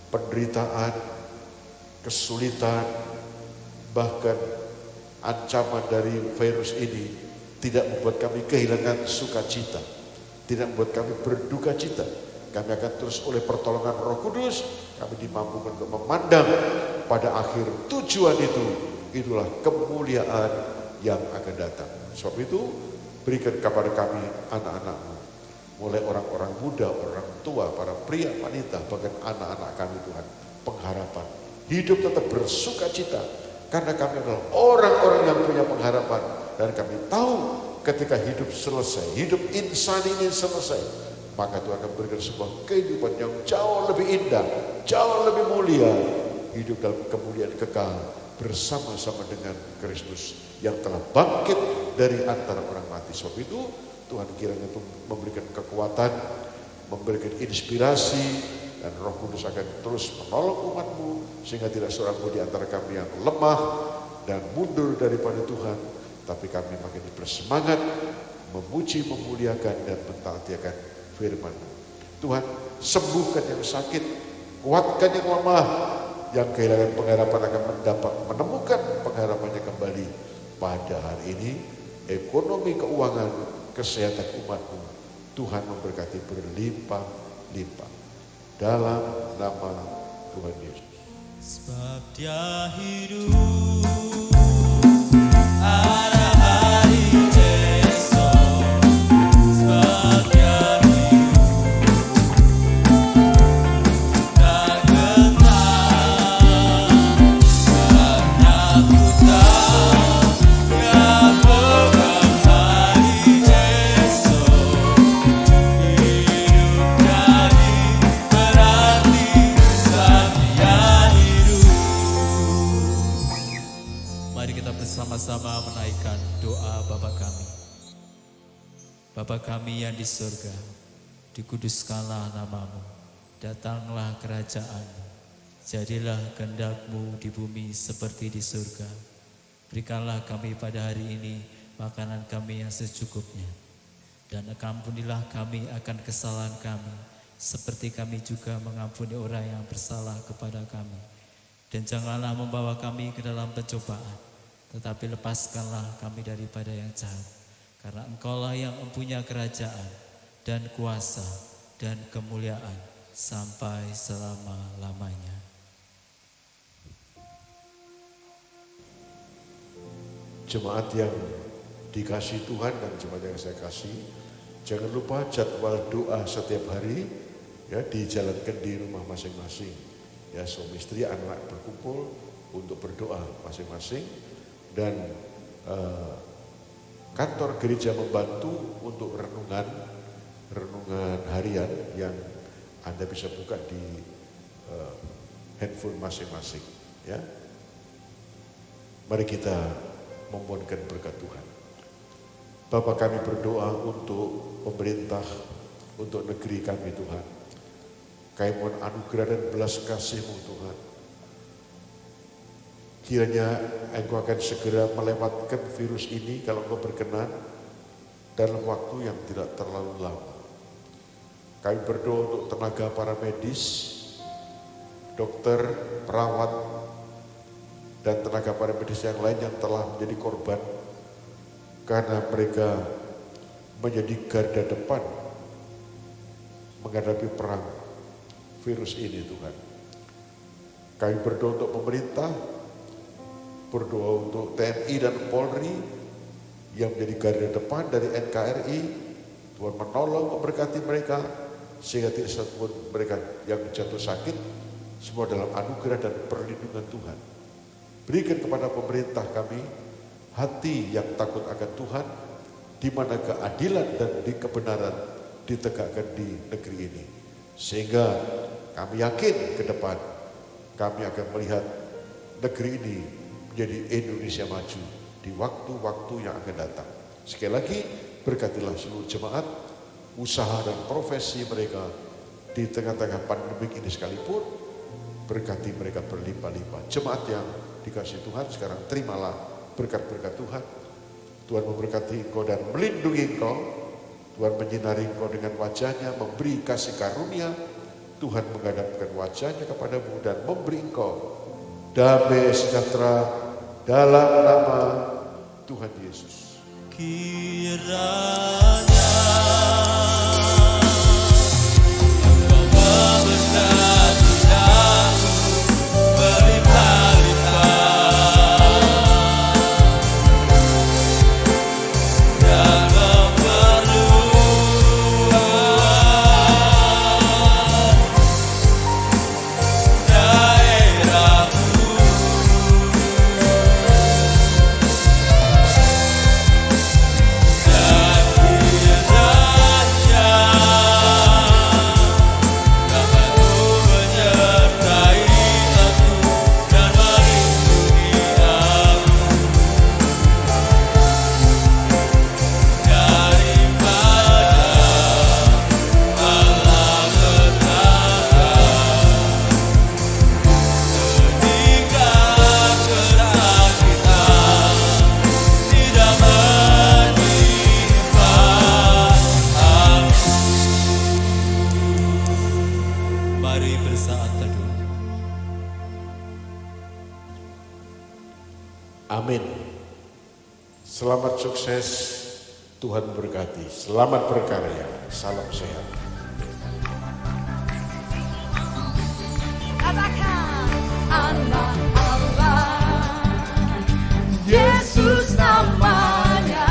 penderitaan, kesulitan, bahkan ancaman dari virus ini tidak membuat kami kehilangan sukacita, tidak membuat kami berduka cita. Kami akan terus oleh pertolongan Roh Kudus, kami dimampukan untuk memandang pada akhir tujuan itu, itulah kemuliaan yang akan datang. Sebab itu berikan kepada kami anak-anak-Mu, mulai orang-orang muda, orang tua, para pria, wanita, bahkan anak-anak kami Tuhan, pengharapan. Hidup tetap bersuka cita, karena kami adalah orang-orang yang punya pengharapan. Dan kami tahu ketika hidup selesai, hidup insan ini selesai, maka Tuhan akan berikan sebuah kehidupan yang jauh lebih indah, jauh lebih mulia. Hidup dalam kemuliaan kekal bersama-sama dengan Kristus yang telah bangkit dari antara orang mati. Sebab itu Tuhan kiranya itu memberikan kekuatan, memberikan inspirasi, dan Roh Kudus akan terus menolong umat-Mu, sehingga tidak seorang pun di antara kami yang lemah dan mundur daripada Tuhan, tapi kami makin bersemangat memuji, memuliakan, dan mentaati akan firman-Mu. Tuhan, sembuhkan yang sakit, kuatkan yang lemah, yang kehilangan pengharapan akan menemukan pengharapannya kembali pada hari ini. Ekonomi, keuangan, kesehatan umat-Mu, Tuhan memberkati berlimpah-limpah. Dalam nama Tuhan Yesus. Sebab Dia hidup, ada hari esok. Sebab Dia hidup, tak gentar, karena ku tahu Dia pegang hari esok. Hidup dari berarti sebab Dia hidup. Mari kita bersama-sama menaikkan doa Bapa kami. Bapa kami yang di surga, dikuduskanlah nama-Mu, datanglah kerajaan-Mu, jadilah kehendak-Mu di bumi seperti di surga. Berikanlah kami pada hari ini makanan kami yang secukupnya, dan ampunilah kami akan kesalahan kami, seperti kami juga mengampuni orang yang bersalah kepada kami. Dan janganlah membawa kami ke dalam pencobaan, tetapi lepaskanlah kami daripada yang jahat. Karena Engkaulah yang mempunyai kerajaan dan kuasa dan kemuliaan sampai selama-lamanya. Jemaat yang dikasih Tuhan dan jemaat yang saya kasih, jangan lupa jadwal doa setiap hari ya dijalankan di rumah masing-masing. Ya, suami istri, anak berkumpul untuk berdoa masing-masing, dan kantor gereja membantu untuk renungan harian yang Anda bisa buka di handphone masing-masing. Ya, mari kita memohonkan berkat Tuhan. Bapa, kami berdoa untuk pemerintah, untuk negeri kami Tuhan. Kami mohon anugerah dan belas kasih-Mu Tuhan. Kiranya Engkau akan segera melewatkan virus ini kalau Engkau berkenan dalam waktu yang tidak terlalu lama. Kami berdoa untuk tenaga para medis, dokter, perawat, dan tenaga para medis yang lain yang telah menjadi korban karena mereka menjadi garda depan menghadapi perang virus ini, Tuhan. Kami berdoa untuk pemerintah, berdoa untuk TNI dan Polri yang menjadi garda depan dari NKRI. Tuhan menolong, memberkati mereka sehingga tidak satupun mereka yang jatuh sakit, semua dalam anugerah dan perlindungan Tuhan. Berikan kepada pemerintah kami hati yang takut akan Tuhan, di mana keadilan dan kebenaran ditegakkan di negeri ini. Sehingga kami yakin ke depan kami akan melihat negeri ini menjadi Indonesia maju di waktu-waktu yang akan datang. Sekali lagi, berkatilah seluruh jemaat, usaha dan profesi mereka di tengah-tengah pandemi ini sekalipun, berkati mereka berlimpah-limpah. Jemaat yang dikasihi Tuhan, sekarang terimalah berkat-berkat Tuhan. Tuhan memberkati engkau dan melindungi engkau. Tuhan menyinari engkau dengan wajahnya, memberi kasih karunia. Tuhan menghadapkan wajahnya kepadamu dan memberi engkau damai sejahtera dalam nama Tuhan Yesus. Kiranya Amin. Selamat sukses, Tuhan berkati. Selamat berkarya, salam sehat. Katakan anak Allah, Yesus namanya,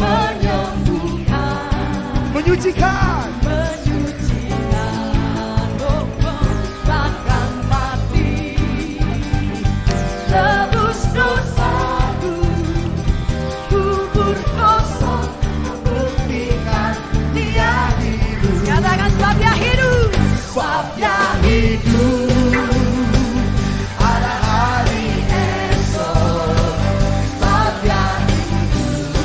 menyembuhkan, menyucikan, bahkan mati, tebus dosaku, kubur kosong, buktikan dia hidup. Katakan sebab dia hidup, sebab dia hidup. Ada hari esok, sebab dia hidup.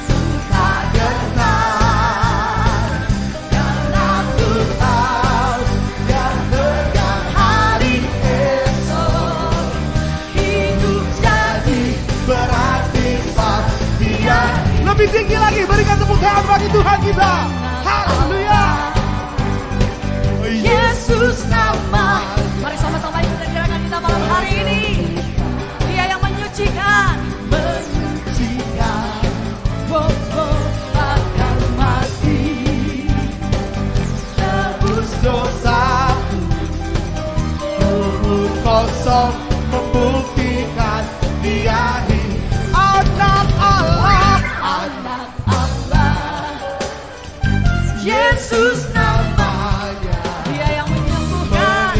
Suka dengar, dan aku tahu, dan tegang hari esok. Hidup jadi berarti sebab dia hidup. lebih tinggi lagi, berikan tepuk tangan bagi Tuhan kita. Haleluya. Yesus nama. Mari sama-sama ikutin gerakan kita malam hari ini. Dia yang menyucikan, bahkan mati, tebus Dosaku, kubur kosong, membuktikan dia hidup. Anak Allah, anak Allah. Yesus namanya. Dia yang menyembuhkan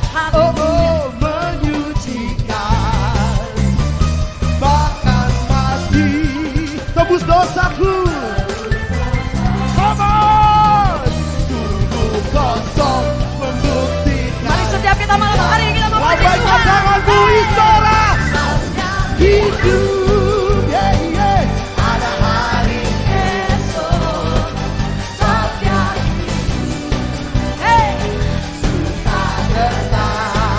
hatimu. menyucikan, bahkan mati, tebus dosaku. Come on, kubur kosong, membuktikan. Mari setiap kita malam hari kita memuji Lambaikan Tuhan. tanganmu, Istora. Hidup, yeah, yeah. Ada hari esok, sebab dia hidup. Hey, Tak dengar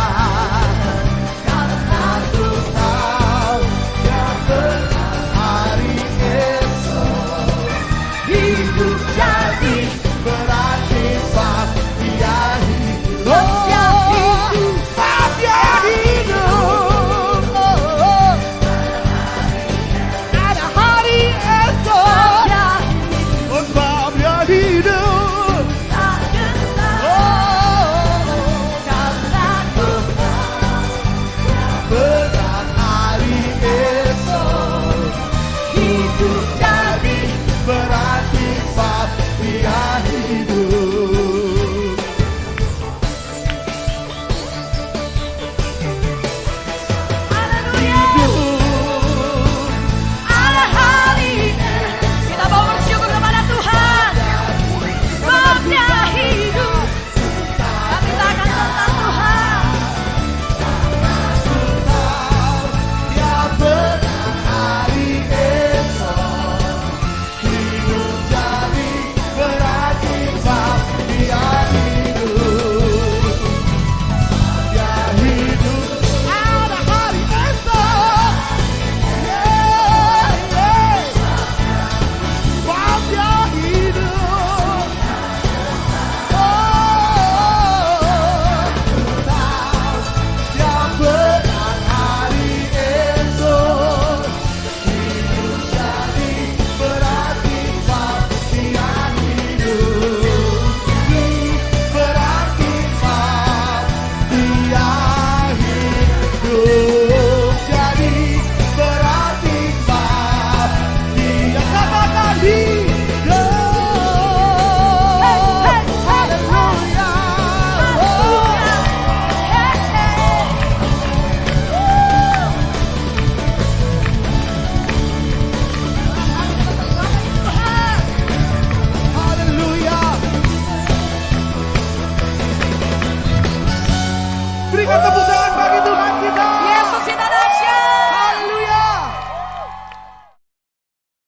Berikan tepuk